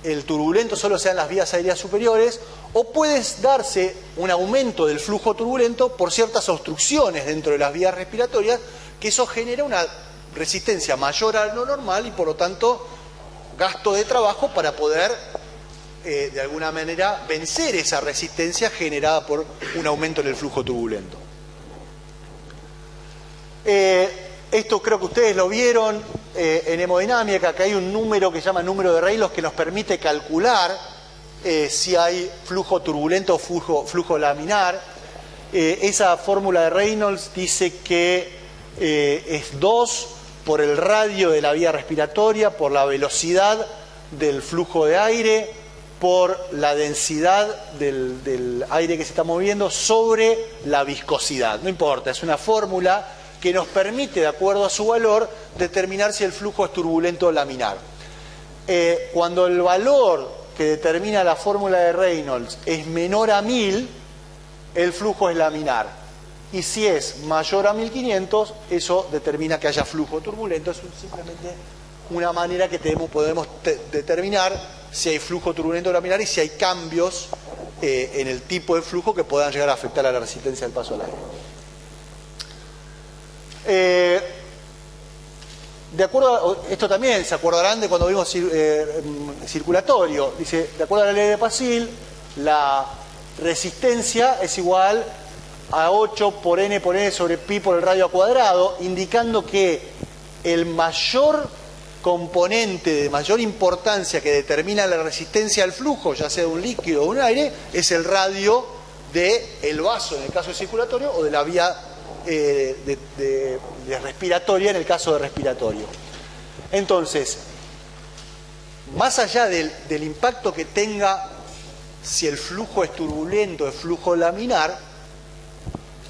el turbulento solo sea en las vías aéreas superiores, o puede darse un aumento del flujo turbulento por ciertas obstrucciones dentro de las vías respiratorias, que eso genera una resistencia mayor a lo normal y por lo tanto gasto de trabajo para poder de alguna manera vencer esa resistencia generada por un aumento en el flujo turbulento. Esto creo que ustedes lo vieron en hemodinámica, que hay un número que se llama número de Reynolds que nos permite calcular si hay flujo turbulento o flujo laminar. Esa fórmula de Reynolds dice que es 2 por el radio de la vía respiratoria, por la velocidad del flujo de aire, por la densidad del aire que se está moviendo sobre la viscosidad. No importa, es una fórmula que nos permite, de acuerdo a su valor, determinar si el flujo es turbulento o laminar. Cuando el valor que determina la fórmula de Reynolds es menor a 1000, el flujo es laminar. Y si es mayor a 1500, eso determina que haya flujo turbulento. Es simplemente una manera que podemos determinar si hay flujo turbulento o laminar y si hay cambios en el tipo de flujo que puedan llegar a afectar a la resistencia del paso al aire. De acuerdo a, esto también se acordarán de cuando vimos circulatorio. Dice, de acuerdo a la ley de Pasil, la resistencia es igual a 8 por n sobre pi por el radio al cuadrado, indicando que el mayor componente de mayor importancia que determina la resistencia al flujo, ya sea de un líquido o un aire, es el radio del vaso en el caso de circulatorio o de la vía de respiratoria en el caso de respiratorio. Entonces, más allá del impacto que tenga si el flujo es turbulento o el flujo laminar,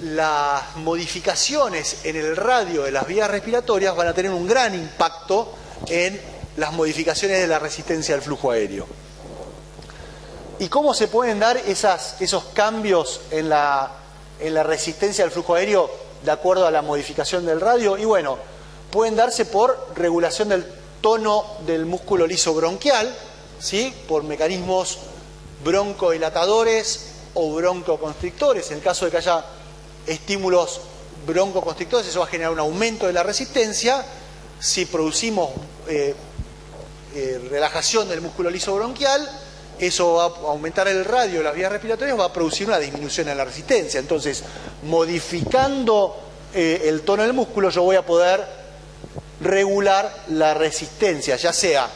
las modificaciones en el radio de las vías respiratorias van a tener un gran impacto en las modificaciones de la resistencia al flujo aéreo. ¿Y cómo se pueden dar esos cambios en la resistencia al flujo aéreo de acuerdo a la modificación del radio? Y bueno, pueden darse por regulación del tono del músculo liso bronquial, ¿sí? Por mecanismos broncodilatadores o broncoconstrictores. En el caso de que haya estímulos broncoconstrictores, eso va a generar un aumento de la resistencia. Si producimos relajación del músculo liso bronquial, eso va a aumentar el radio de las vías respiratorias, va a producir una disminución en la resistencia. Entonces, modificando el tono del músculo, yo voy a poder regular la resistencia, ya sea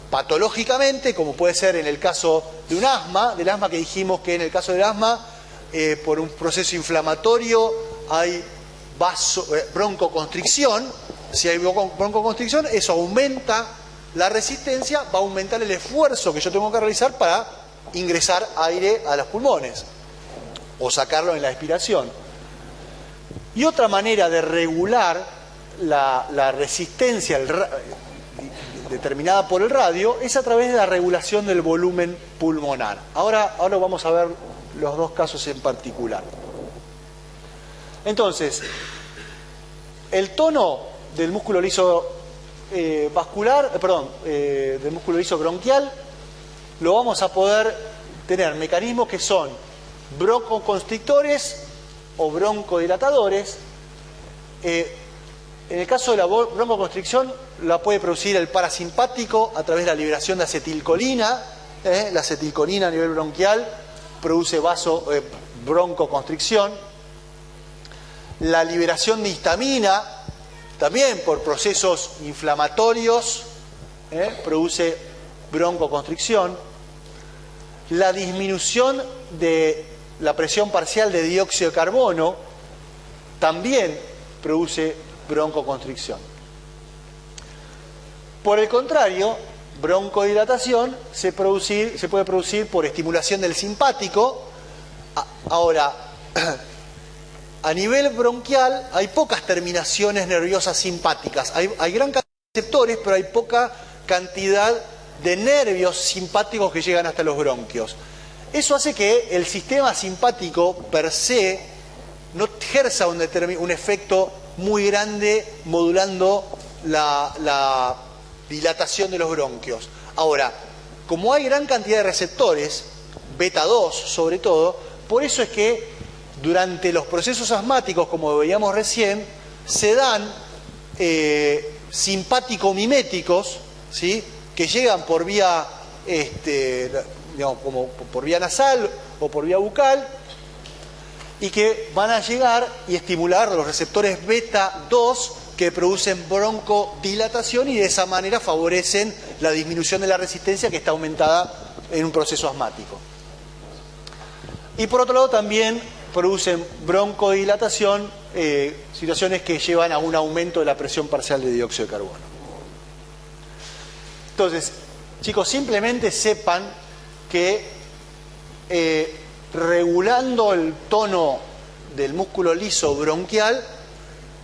patológicamente, como puede ser en el caso de un asma, del asma que dijimos que en el caso del asma, por un proceso inflamatorio hay broncoconstricción. Si hay broncoconstricción, eso aumenta la resistencia, va a aumentar el esfuerzo que yo tengo que realizar para ingresar aire a los pulmones o sacarlo en la expiración. Y otra manera de regular la resistencia determinada por el radio es a través de la regulación del volumen pulmonar. Ahora vamos a ver los dos casos en particular. Entonces, el tono del músculo liso del músculo liso bronquial, lo vamos a poder tener mecanismos que son broncoconstrictores o broncodilatadores. En el caso de la broncoconstricción, la puede producir el parasimpático a través de la liberación de acetilcolina. La acetilcolina a nivel bronquial produce broncoconstricción. La liberación de histamina, también por procesos inflamatorios, produce broncoconstricción. La disminución de la presión parcial de dióxido de carbono también produce broncoconstricción. Por el contrario, broncodilatación se puede producir por estimulación del simpático. Ahora, a nivel bronquial hay pocas terminaciones nerviosas simpáticas. Hay gran cantidad de receptores, pero hay poca cantidad de nervios simpáticos que llegan hasta los bronquios. Eso hace que el sistema simpático per se no ejerza un efecto muy grande modulando la dilatación de los bronquios. Ahora, como hay gran cantidad de receptores, beta 2 sobre todo, por eso es que durante los procesos asmáticos, como veíamos recién, se dan simpático-miméticos, ¿sí?, que llegan por vía, digamos, como por vía nasal o por vía bucal, y que van a llegar y estimular los receptores beta 2 que producen broncodilatación y de esa manera favorecen la disminución de la resistencia que está aumentada en un proceso asmático. Y por otro lado también producen broncodilatación situaciones que llevan a un aumento de la presión parcial de dióxido de carbono. Entonces, chicos, simplemente sepan que regulando el tono del músculo liso bronquial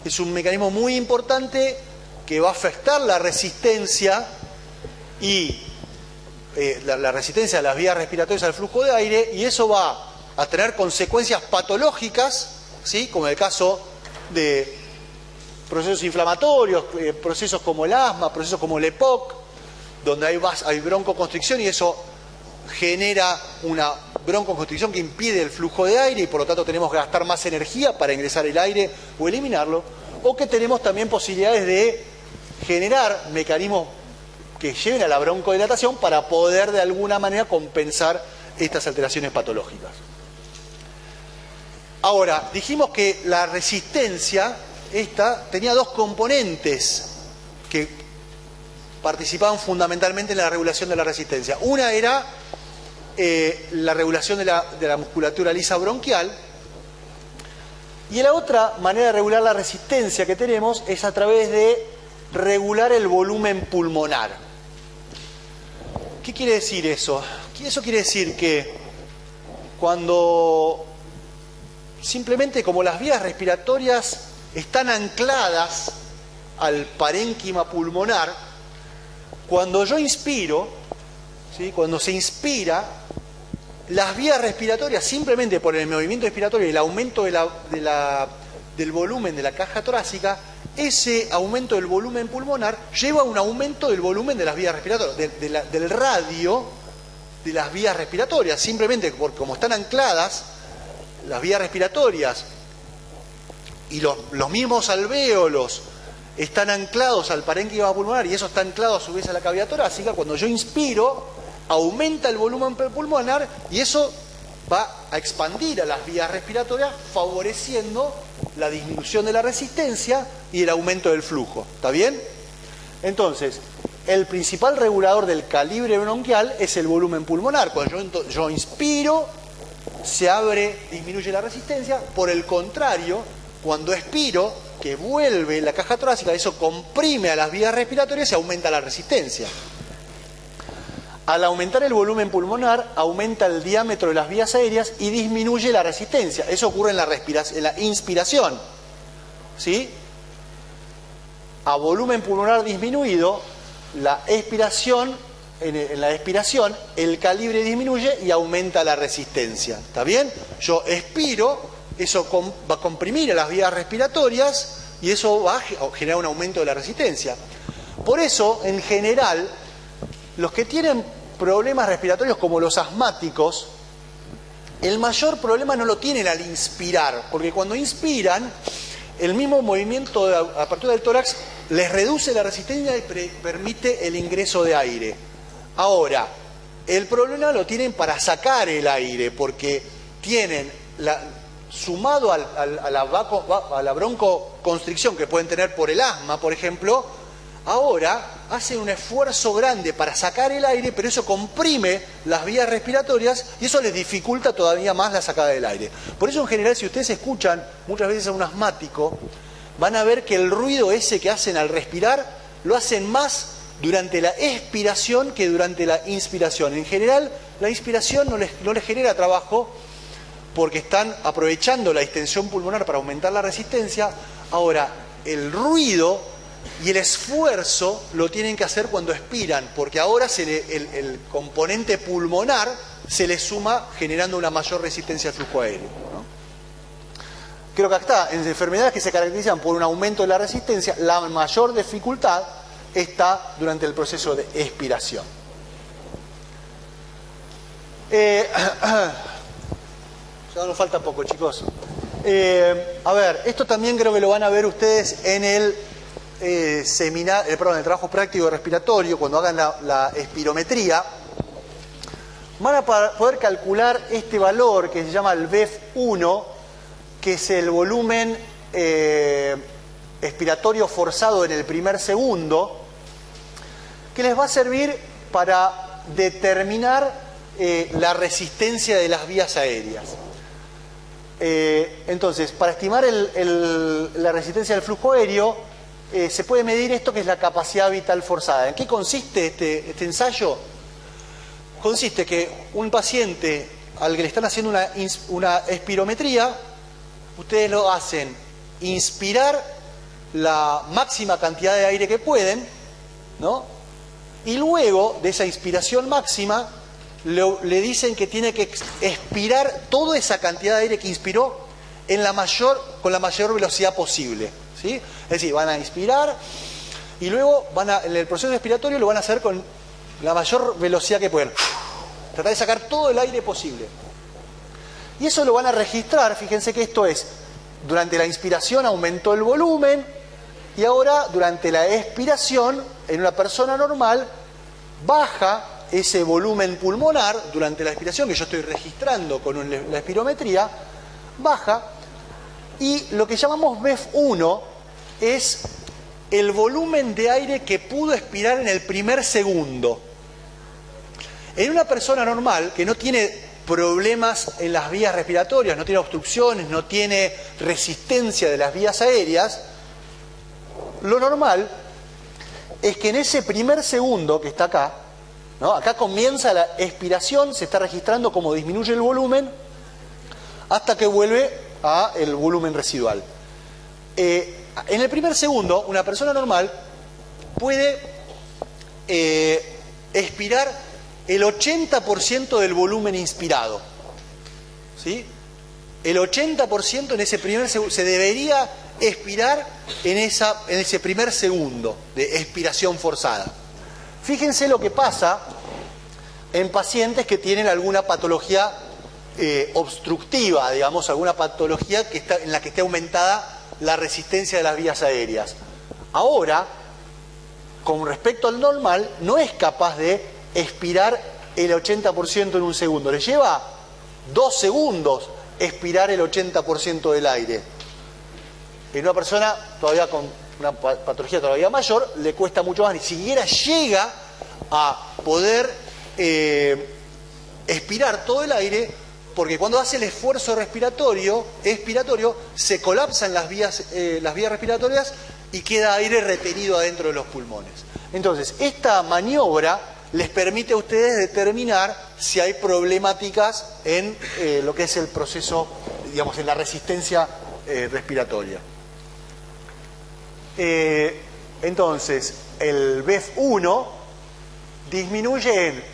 es un mecanismo muy importante que va a afectar la resistencia y la resistencia a las vías respiratorias al flujo de aire, y eso va a tener consecuencias patológicas, ¿sí?, como el caso de procesos inflamatorios, procesos como el asma, procesos como el EPOC, donde hay broncoconstricción y eso genera una broncoconstricción que impide el flujo de aire y por lo tanto tenemos que gastar más energía para ingresar el aire o eliminarlo, o que tenemos también posibilidades de generar mecanismos que lleven a la broncodilatación para poder de alguna manera compensar estas alteraciones patológicas. Ahora, dijimos que la resistencia esta tenía dos componentes que participaban fundamentalmente en la regulación de la resistencia. Una era la regulación de la musculatura lisa bronquial, y la otra manera de regular la resistencia que tenemos es a través de regular el volumen pulmonar. ¿Qué quiere decir eso? Eso quiere decir que cuando simplemente como las vías respiratorias están ancladas al parénquima pulmonar, cuando yo inspiro, ¿sí?, cuando se inspira, las vías respiratorias, simplemente por el movimiento respiratorio y el aumento del volumen de la caja torácica, ese aumento del volumen pulmonar lleva a un aumento del volumen de las vías respiratorias, del radio de las vías respiratorias, simplemente porque como están ancladas las vías respiratorias y los mismos alvéolos están anclados al parénquima pulmonar y eso está anclado a su vez a la cavidad torácica, cuando yo inspiro aumenta el volumen pulmonar y eso va a expandir a las vías respiratorias favoreciendo la disminución de la resistencia y el aumento del flujo. ¿Está bien? Entonces, el principal regulador del calibre bronquial es el volumen pulmonar. Cuando yo inspiro, se abre, disminuye la resistencia. Por el contrario, cuando expiro, que vuelve la caja torácica, eso comprime a las vías respiratorias y aumenta la resistencia. Al aumentar el volumen pulmonar, aumenta el diámetro de las vías aéreas y disminuye la resistencia. Eso ocurre en la inspiración, ¿sí? A volumen pulmonar disminuido, la expiración, en la expiración, el calibre disminuye y aumenta la resistencia. ¿Está bien? Yo expiro, eso va a comprimir a las vías respiratorias y eso va a generar un aumento de la resistencia. Por eso, en general, los que tienen problemas respiratorios como los asmáticos, el mayor problema no lo tienen al inspirar, porque cuando inspiran, el mismo movimiento de apertura del tórax les reduce la resistencia y permite el ingreso de aire. Ahora, El problema lo tienen para sacar el aire, porque tienen, sumado a la broncoconstricción que pueden tener por el asma, por ejemplo, ahora hacen un esfuerzo grande para sacar el aire, pero eso comprime las vías respiratorias y eso les dificulta todavía más la sacada del aire. Por eso, en general, si ustedes escuchan muchas veces a un asmático, van a ver que el ruido ese que hacen al respirar lo hacen más durante la expiración que durante la inspiración. En general, la inspiración no les genera trabajo porque están aprovechando la distensión pulmonar para aumentar la resistencia. Ahora, el ruido y el esfuerzo lo tienen que hacer cuando expiran, porque ahora el componente pulmonar se le suma generando una mayor resistencia al flujo aéreo, ¿no? Creo que acá, en enfermedades que se caracterizan por un aumento de la resistencia, la mayor dificultad está durante el proceso de expiración. Ya nos falta poco, chicos. A ver, esto también creo que lo van a ver ustedes en el el trabajo práctico respiratorio, cuando hagan la espirometría. Van a poder calcular este valor que se llama el BEF1, que es el volumen expiratorio forzado en el primer segundo, que les va a servir para determinar la resistencia de las vías aéreas. Entonces, para estimar la resistencia del flujo aéreo, se puede medir esto que es la capacidad vital forzada. ¿En qué consiste este ensayo? Consiste que un paciente al que le están haciendo una espirometría, ustedes lo hacen inspirar la máxima cantidad de aire que pueden, ¿no? Y luego de esa inspiración máxima le dicen que tiene que expirar toda esa cantidad de aire que inspiró con la mayor velocidad posible, ¿sí? Es decir, van a inspirar y luego en el proceso expiratorio lo van a hacer con la mayor velocidad que pueden. Tratar de sacar todo el aire posible. Y eso lo van a registrar. Fíjense que esto es, durante la inspiración aumentó el volumen y ahora durante la expiración, en una persona normal, baja ese volumen pulmonar durante la expiración, que yo estoy registrando con la espirometría, baja, y lo que llamamos BEF1 es el volumen de aire que pudo expirar en el primer segundo. En una persona normal que no tiene problemas en las vías respiratorias, no tiene obstrucciones, no tiene resistencia de las vías aéreas, lo normal es que en ese primer segundo que está acá, ¿no? Acá comienza la expiración, se está registrando cómo disminuye el volumen hasta que vuelve a el volumen residual. En el primer segundo, una persona normal puede expirar el 80% del volumen inspirado, ¿sí? El 80% en ese primer segundo se debería expirar en ese primer segundo de expiración forzada. Fíjense lo que pasa en pacientes que tienen alguna patología obstructiva, digamos, alguna patología en la que esté aumentada la resistencia de las vías aéreas. Ahora, con respecto al normal, no es capaz de expirar el 80% en un segundo. Le lleva 2 segundos expirar el 80% del aire. En una persona todavía con una patología todavía mayor, le cuesta mucho más, ni siquiera llega a poder expirar todo el aire, porque cuando hace el esfuerzo expiratorio se colapsan las vías respiratorias y queda aire retenido adentro de los pulmones. Entonces, esta maniobra les permite a ustedes determinar si hay problemáticas en lo que es el proceso, digamos, en la resistencia respiratoria. Entonces, el BEF1 disminuye en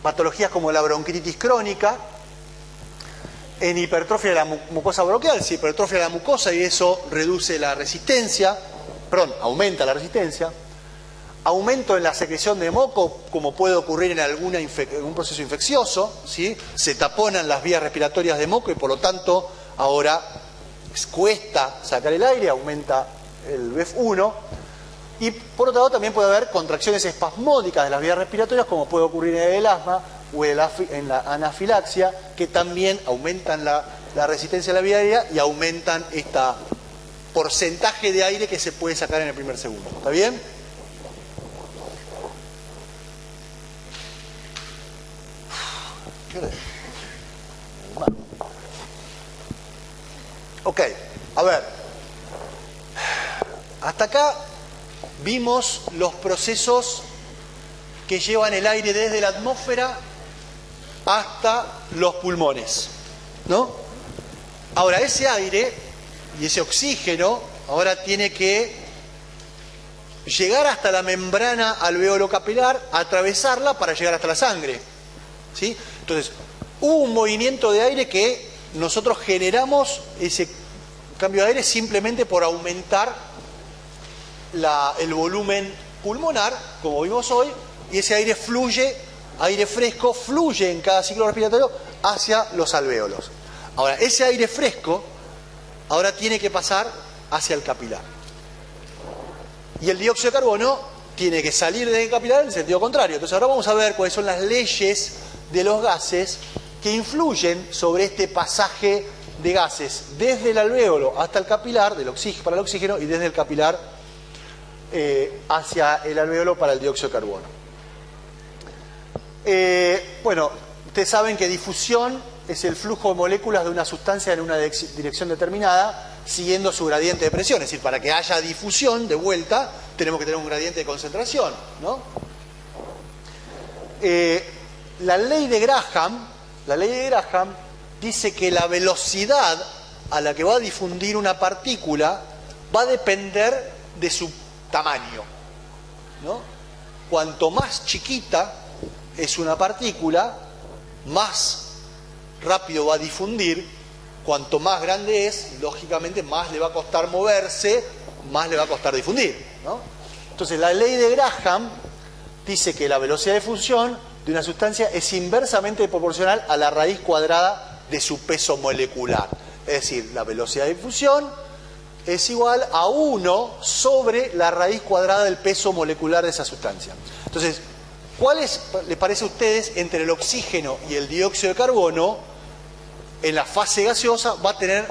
patologías como la bronquitis crónica, en hipertrofia de la mucosa bronquial, se hipertrofia la mucosa y eso reduce la resistencia, aumenta la resistencia. Aumento en la secreción de moco, como puede ocurrir en algún proceso infeccioso, ¿sí? Se taponan las vías respiratorias de moco y por lo tanto ahora cuesta sacar el aire, aumenta el BEF1. Y por otro lado también puede haber contracciones espasmódicas de las vías respiratorias, como puede ocurrir en el asma, o en la anafilaxia, que también aumentan la resistencia a la vía aérea y aumentan este porcentaje de aire que se puede sacar en el primer segundo. ¿Está bien? ¿Qué hora es? Ok, a ver. Hasta acá vimos los procesos que llevan el aire desde la atmósfera hasta los pulmones, ¿no? Ahora, ese aire y ese oxígeno ahora tiene que llegar hasta la membrana alveolo capilar, atravesarla para llegar hasta la sangre, ¿sí? Entonces, hubo un movimiento de aire que nosotros generamos ese cambio de aire simplemente por aumentar el volumen pulmonar, como vimos hoy, y ese aire fluye, aire fresco, fluye en cada ciclo respiratorio hacia los alvéolos. Ahora, ese aire fresco ahora tiene que pasar hacia el capilar. Y el dióxido de carbono tiene que salir del capilar en el sentido contrario. Entonces ahora vamos a ver cuáles son las leyes de los gases que influyen sobre este pasaje de gases desde el alvéolo hasta el capilar, para el oxígeno, y desde el capilar hacia el alvéolo para el dióxido de carbono. Bueno, ustedes saben que difusión es el flujo de moléculas de una sustancia en una dirección determinada siguiendo su gradiente de presión. Es decir, para que haya difusión de vuelta tenemos que tener un gradiente de concentración, ¿no? La ley de Graham dice que la velocidad a la que va a difundir una partícula va a depender de su tamaño, ¿no? Cuanto más chiquita es una partícula, más rápido va a difundir. Cuanto más grande es, lógicamente más le va a costar moverse, más le va a costar difundir, ¿no? Entonces la ley de Graham dice que la velocidad de difusión de una sustancia es inversamente proporcional a la raíz cuadrada de su peso molecular. Es decir, la velocidad de difusión es igual a 1 sobre la raíz cuadrada del peso molecular de esa sustancia. Entonces, ¿cuál les parece a ustedes entre el oxígeno y el dióxido de carbono en la fase gaseosa va a tener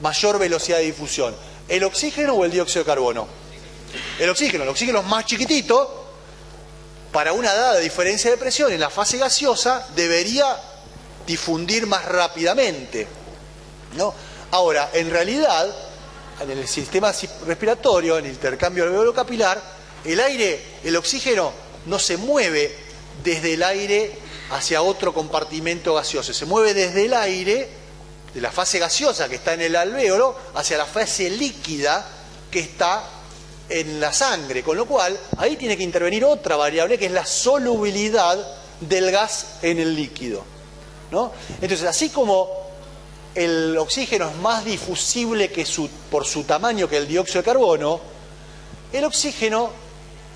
mayor velocidad de difusión? ¿El oxígeno o el dióxido de carbono? El oxígeno es más chiquitito. Para una dada diferencia de presión en la fase gaseosa debería difundir más rápidamente, ¿no? Ahora, en realidad, en el sistema respiratorio, en el intercambio alveolo capilar, el oxígeno no se mueve desde el aire hacia otro compartimento gaseoso, se mueve desde el aire, de la fase gaseosa que está en el alvéolo, hacia la fase líquida que está en la sangre, con lo cual ahí tiene que intervenir otra variable que es la solubilidad del gas en el líquido, ¿no? Entonces, así como el oxígeno es más difusible por su tamaño que el dióxido de carbono, el oxígeno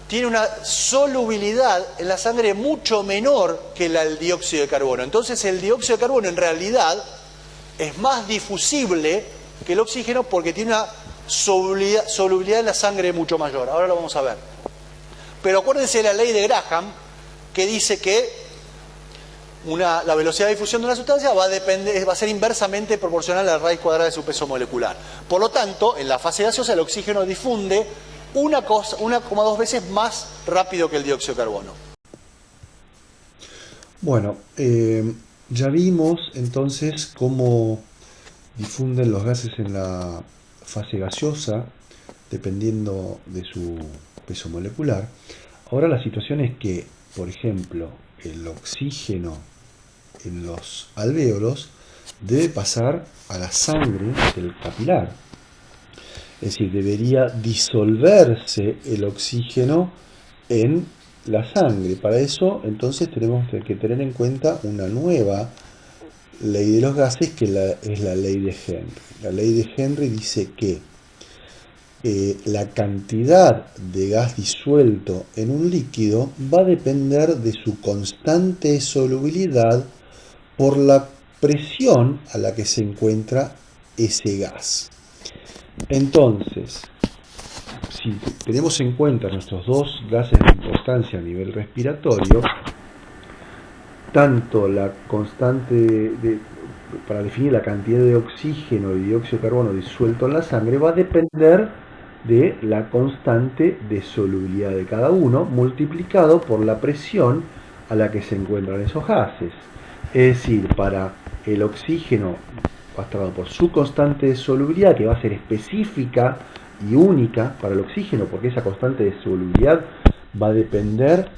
tiene una solubilidad en la sangre mucho menor que el dióxido de carbono. Entonces el dióxido de carbono en realidad es más difusible que el oxígeno porque tiene una solubilidad en la sangre mucho mayor. Ahora lo vamos a ver. Pero acuérdense de la ley de Graham, que dice que la velocidad de difusión de una sustancia va a ser inversamente proporcional a la raíz cuadrada de su peso molecular. Por lo tanto, en la fase gaseosa el oxígeno difunde 1,2 veces más rápido que el dióxido de carbono. Bueno, ya vimos entonces cómo difunden los gases en la fase gaseosa dependiendo de su peso molecular. Ahora la situación es que, por ejemplo, el oxígeno en los alvéolos debe pasar a la sangre del capilar. Es decir, debería disolverse el oxígeno en la sangre. Para eso, entonces, tenemos que tener en cuenta una nueva ley de los gases, que es la ley de Henry. La ley de Henry dice que la cantidad de gas disuelto en un líquido va a depender de su constante solubilidad por la presión a la que se encuentra ese gas. Entonces, si tenemos en cuenta nuestros dos gases de importancia a nivel respiratorio, tanto la constante para definir la cantidad de oxígeno y dióxido de carbono disuelto en la sangre va a depender de la constante de solubilidad de cada uno multiplicado por la presión a la que se encuentran esos gases. Es decir, para el oxígeno va a estar dado por su constante de solubilidad, que va a ser específica y única para el oxígeno, porque esa constante de solubilidad va a depender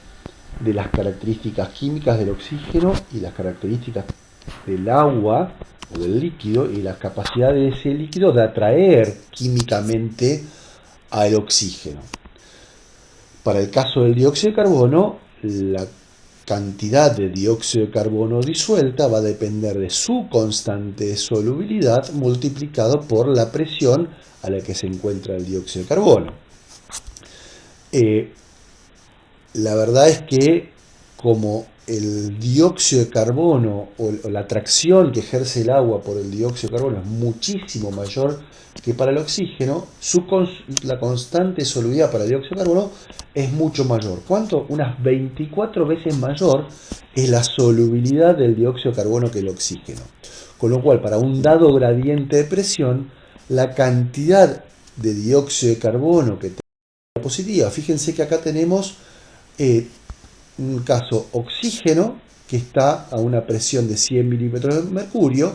de las características químicas del oxígeno y las características del agua o del líquido y la capacidad de ese líquido de atraer químicamente al oxígeno. Para el caso del dióxido de carbono, la cantidad de dióxido de carbono disuelta va a depender de su constante de solubilidad multiplicado por la presión a la que se encuentra el dióxido de carbono. La verdad es que como el dióxido de carbono o la atracción que ejerce el agua por el dióxido de carbono es muchísimo mayor que para el oxígeno, la constante de solubilidad para el dióxido de carbono es mucho mayor. ¿Cuánto? Unas 24 veces mayor es la solubilidad del dióxido de carbono que el oxígeno. Con lo cual, para un dado gradiente de presión, la cantidad de dióxido de carbono que tenga positiva, fíjense que acá tenemos un caso oxígeno que está a una presión de 100 milímetros de mercurio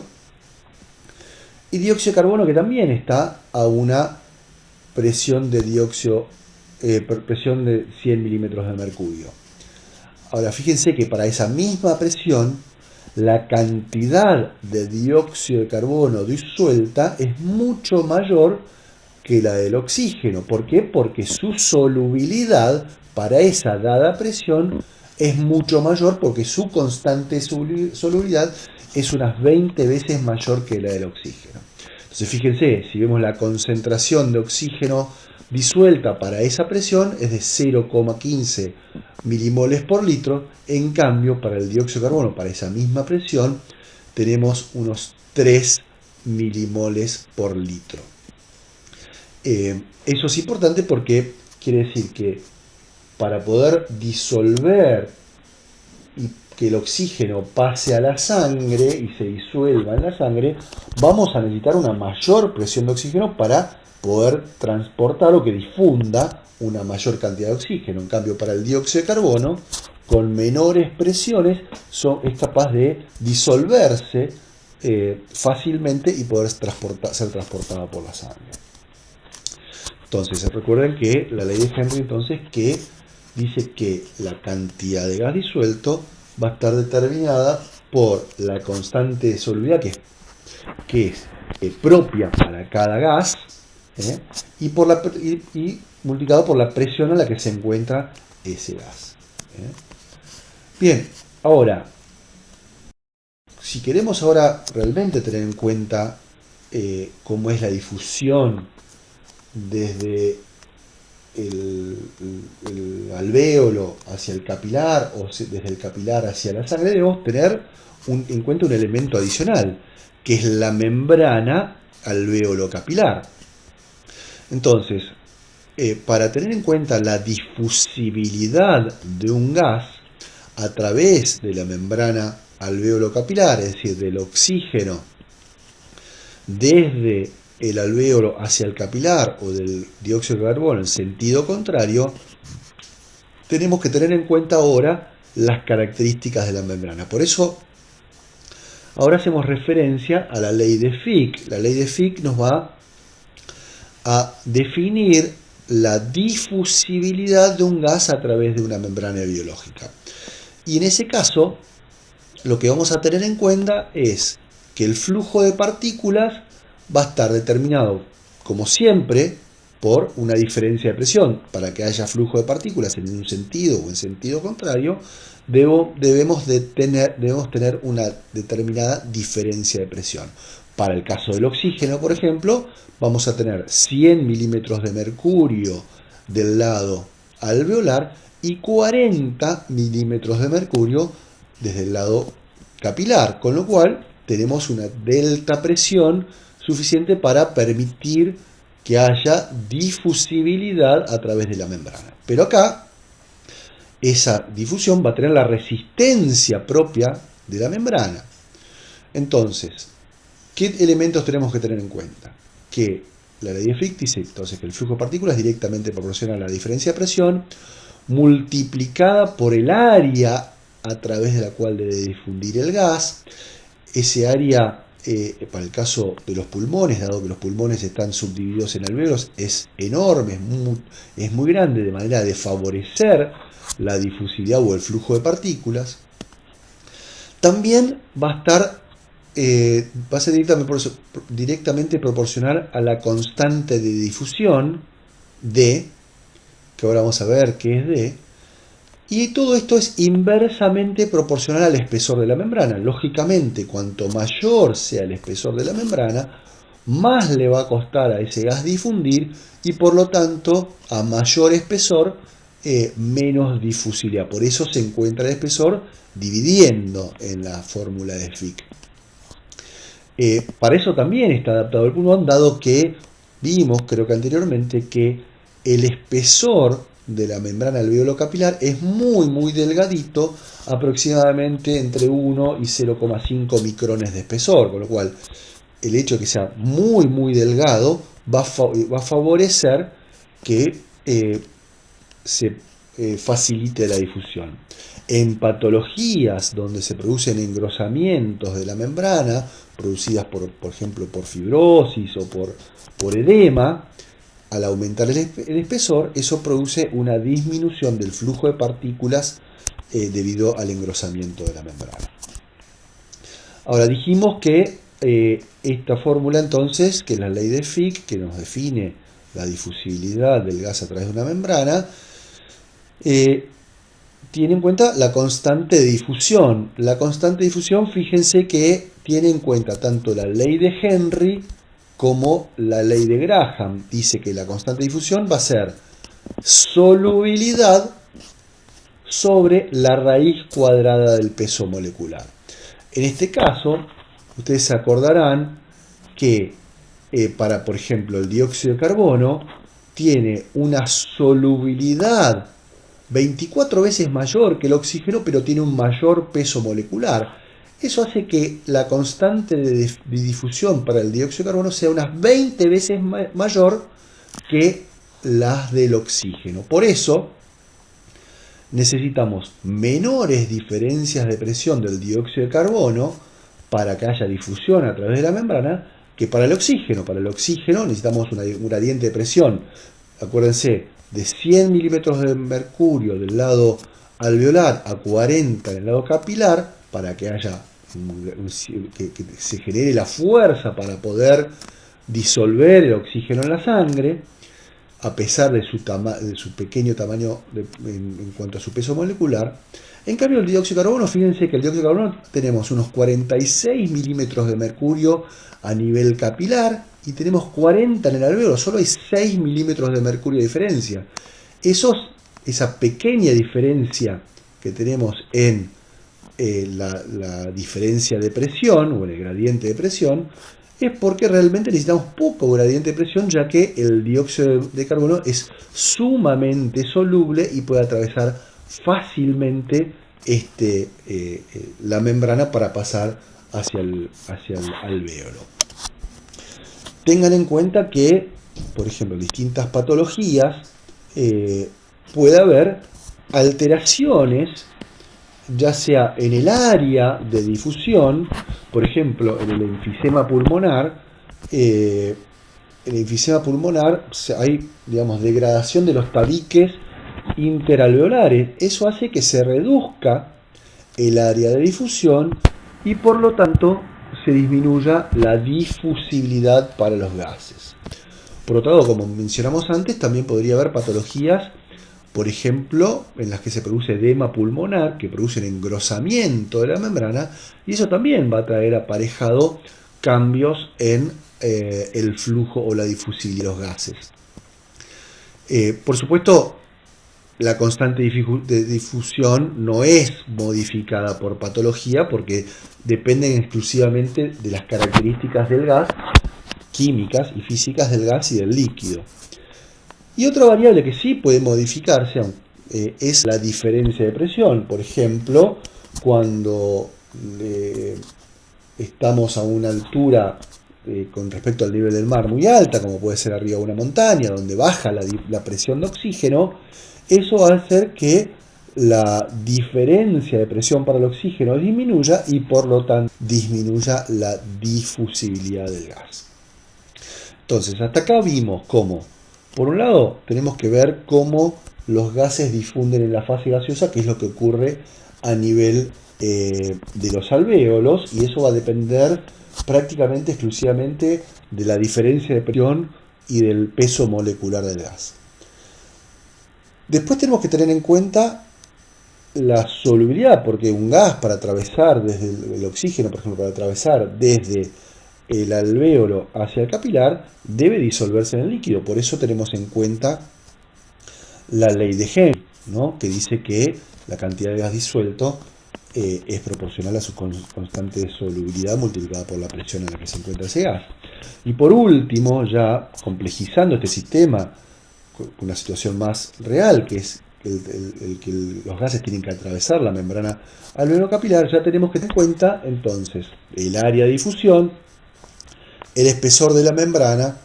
y dióxido de carbono que también está a una presión de presión de 100 milímetros de mercurio. Ahora fíjense que para esa misma presión la cantidad de dióxido de carbono disuelta es mucho mayor que la del oxígeno. ¿Por qué? Porque su solubilidad para esa dada presión es mucho mayor porque su constante solubilidad es unas 20 veces mayor que la del oxígeno. Entonces fíjense, si vemos la concentración de oxígeno disuelta para esa presión es de 0,15 milimoles por litro, en cambio para el dióxido de carbono, para esa misma presión, tenemos unos 3 milimoles por litro. Eso es importante porque quiere decir que para poder disolver y que el oxígeno pase a la sangre y se disuelva en la sangre, vamos a necesitar una mayor presión de oxígeno para poder transportar o que difunda una mayor cantidad de oxígeno. En cambio, para el dióxido de carbono, con menores presiones, es capaz de disolverse fácilmente y poder ser transportado por la sangre. Entonces, recuerden que la ley de Henry entonces que dice que la cantidad de gas disuelto va a estar determinada por la constante de solubilidad que es propia para cada gas y multiplicado por la presión a la que se encuentra ese gas. Bien, ahora, si queremos ahora realmente tener en cuenta cómo es la difusión desde el alvéolo hacia el capilar o desde el capilar hacia la sangre, debemos tener en cuenta un elemento adicional, que es la membrana alvéolo capilar. Entonces, para tener en cuenta la difusibilidad de un gas a través de la membrana alvéolo capilar, es decir, del oxígeno desde el alvéolo hacia el capilar o del dióxido de carbono en sentido contrario, tenemos que tener en cuenta ahora las características de la membrana. Por eso, ahora hacemos referencia a la ley de Fick. La ley de Fick nos va a definir la difusibilidad de un gas a través de una membrana biológica. Y en ese caso, lo que vamos a tener en cuenta es que el flujo de partículas va a estar determinado, como siempre, por una diferencia de presión. Para que haya flujo de partículas en un sentido o en sentido contrario, debemos tener una determinada diferencia de presión. Para el caso del oxígeno, por ejemplo, vamos a tener 100 milímetros de mercurio del lado alveolar y 40 milímetros de mercurio desde el lado capilar, con lo cual tenemos una delta presión suficiente para permitir que haya difusibilidad a través de la membrana. Pero acá esa difusión va a tener la resistencia propia de la membrana. Entonces, ¿qué elementos tenemos que tener en cuenta? Que la ley de Fick dice entonces que el flujo de partículas directamente proporciona a la diferencia de presión multiplicada por el área a través de la cual debe difundir el gas. Ese área, para el caso de los pulmones, dado que los pulmones están subdivididos en alvéolos, es enorme, es muy grande, de manera de favorecer la difusividad o el flujo de partículas. También va a estar, va a ser directamente proporcional a la constante de difusión D, que ahora vamos a ver qué es D, y todo esto es inversamente proporcional al espesor de la membrana. Lógicamente, cuanto mayor sea el espesor de la membrana, más le va a costar a ese gas difundir y por lo tanto, a mayor espesor, menos difusibilidad. Por eso se encuentra el espesor dividiendo en la fórmula de Fick. Para eso también está adaptado el pulmón, dado que vimos, creo que anteriormente, que el espesor de la membrana alveolo capilar es muy delgadito, aproximadamente entre 1 y 0,5 micrones de espesor, con lo cual el hecho de que sea muy delgado va a favorecer que se facilite la difusión. En patologías donde se producen engrosamientos de la membrana, producidas por ejemplo por fibrosis o por edema, al aumentar el espesor, eso produce una disminución del flujo de partículas debido al engrosamiento de la membrana. Ahora dijimos que esta fórmula entonces, que es la ley de Fick, que nos define la difusibilidad del gas a través de una membrana, tiene en cuenta la constante de difusión. La constante de difusión, fíjense que tiene en cuenta tanto la ley de Henry como la ley de Graham. Dice que la constante de difusión va a ser solubilidad sobre la raíz cuadrada del peso molecular. En este caso, ustedes se acordarán que para, por ejemplo, el dióxido de carbono tiene una solubilidad 24 veces mayor que el oxígeno, pero tiene un mayor peso molecular. Eso hace que la constante de difusión para el dióxido de carbono sea unas 20 veces mayor que las del oxígeno. Por eso necesitamos menores diferencias de presión del dióxido de carbono para que haya difusión a través de la membrana que para el oxígeno. Para el oxígeno necesitamos un gradiente de presión, acuérdense, de 100 milímetros de mercurio del lado alveolar a 40 en el lado capilar, para que haya que se genere la fuerza para poder disolver el oxígeno en la sangre, a pesar de su pequeño tamaño en cuanto a su peso molecular. En cambio, el dióxido de carbono, fíjense que el dióxido de carbono tenemos unos 46 milímetros de mercurio a nivel capilar y tenemos 40 en el alveolo, solo hay 6 milímetros de mercurio de diferencia. Esa pequeña diferencia que tenemos en la diferencia de presión o en el gradiente de presión es porque realmente necesitamos poco gradiente de presión, ya que el dióxido de carbono es sumamente soluble y puede atravesar fácilmente la membrana para pasar hacia el alvéolo. Tengan en cuenta que, por ejemplo, en distintas patologías puede haber alteraciones, ya sea en el área de difusión, por ejemplo, en el enfisema pulmonar. En el enfisema pulmonar hay, digamos, degradación de los tabiques interalveolares. Eso hace que se reduzca el área de difusión y por lo tanto se disminuya la difusibilidad para los gases. Por otro lado, como mencionamos antes, también podría haber patologías, por ejemplo, en las que se produce edema pulmonar, que producen engrosamiento de la membrana, y eso también va a traer aparejado cambios en el flujo o la difusibilidad de los gases. Por supuesto, la constante de difusión no es modificada por patología porque dependen exclusivamente de las características del gas, químicas y físicas del gas y del líquido. Y otra variable que sí puede modificarse, es la diferencia de presión. Por ejemplo, cuando estamos a una altura con respecto al nivel del mar muy alta, como puede ser arriba de una montaña, donde baja la presión de oxígeno, eso va a hacer que la diferencia de presión para el oxígeno disminuya y por lo tanto disminuya la difusibilidad del gas. Entonces, hasta acá vimos cómo, por un lado, tenemos que ver cómo los gases difunden en la fase gaseosa, que es lo que ocurre a nivel de los alvéolos, y eso va a depender prácticamente exclusivamente de la diferencia de presión y del peso molecular del gas. Después tenemos que tener en cuenta la solubilidad, porque un gas para atravesar desde el oxígeno, por ejemplo, para atravesar desde el alvéolo hacia el capilar, debe disolverse en el líquido. Por eso tenemos en cuenta la ley de Henry, ¿no? Que dice que la cantidad de gas disuelto es proporcional a su constante de solubilidad multiplicada por la presión en la que se encuentra ese gas. Y por último, ya complejizando este sistema con una situación más real, que es que los gases tienen que atravesar la membrana alveolo-capilar, ya tenemos que tener en cuenta entonces el área de difusión, el espesor de la membrana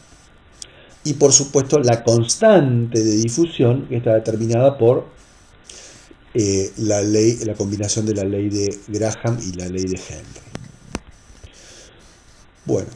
y por supuesto la constante de difusión, que está determinada por la combinación de la ley de Graham y la ley de Henry. Bueno,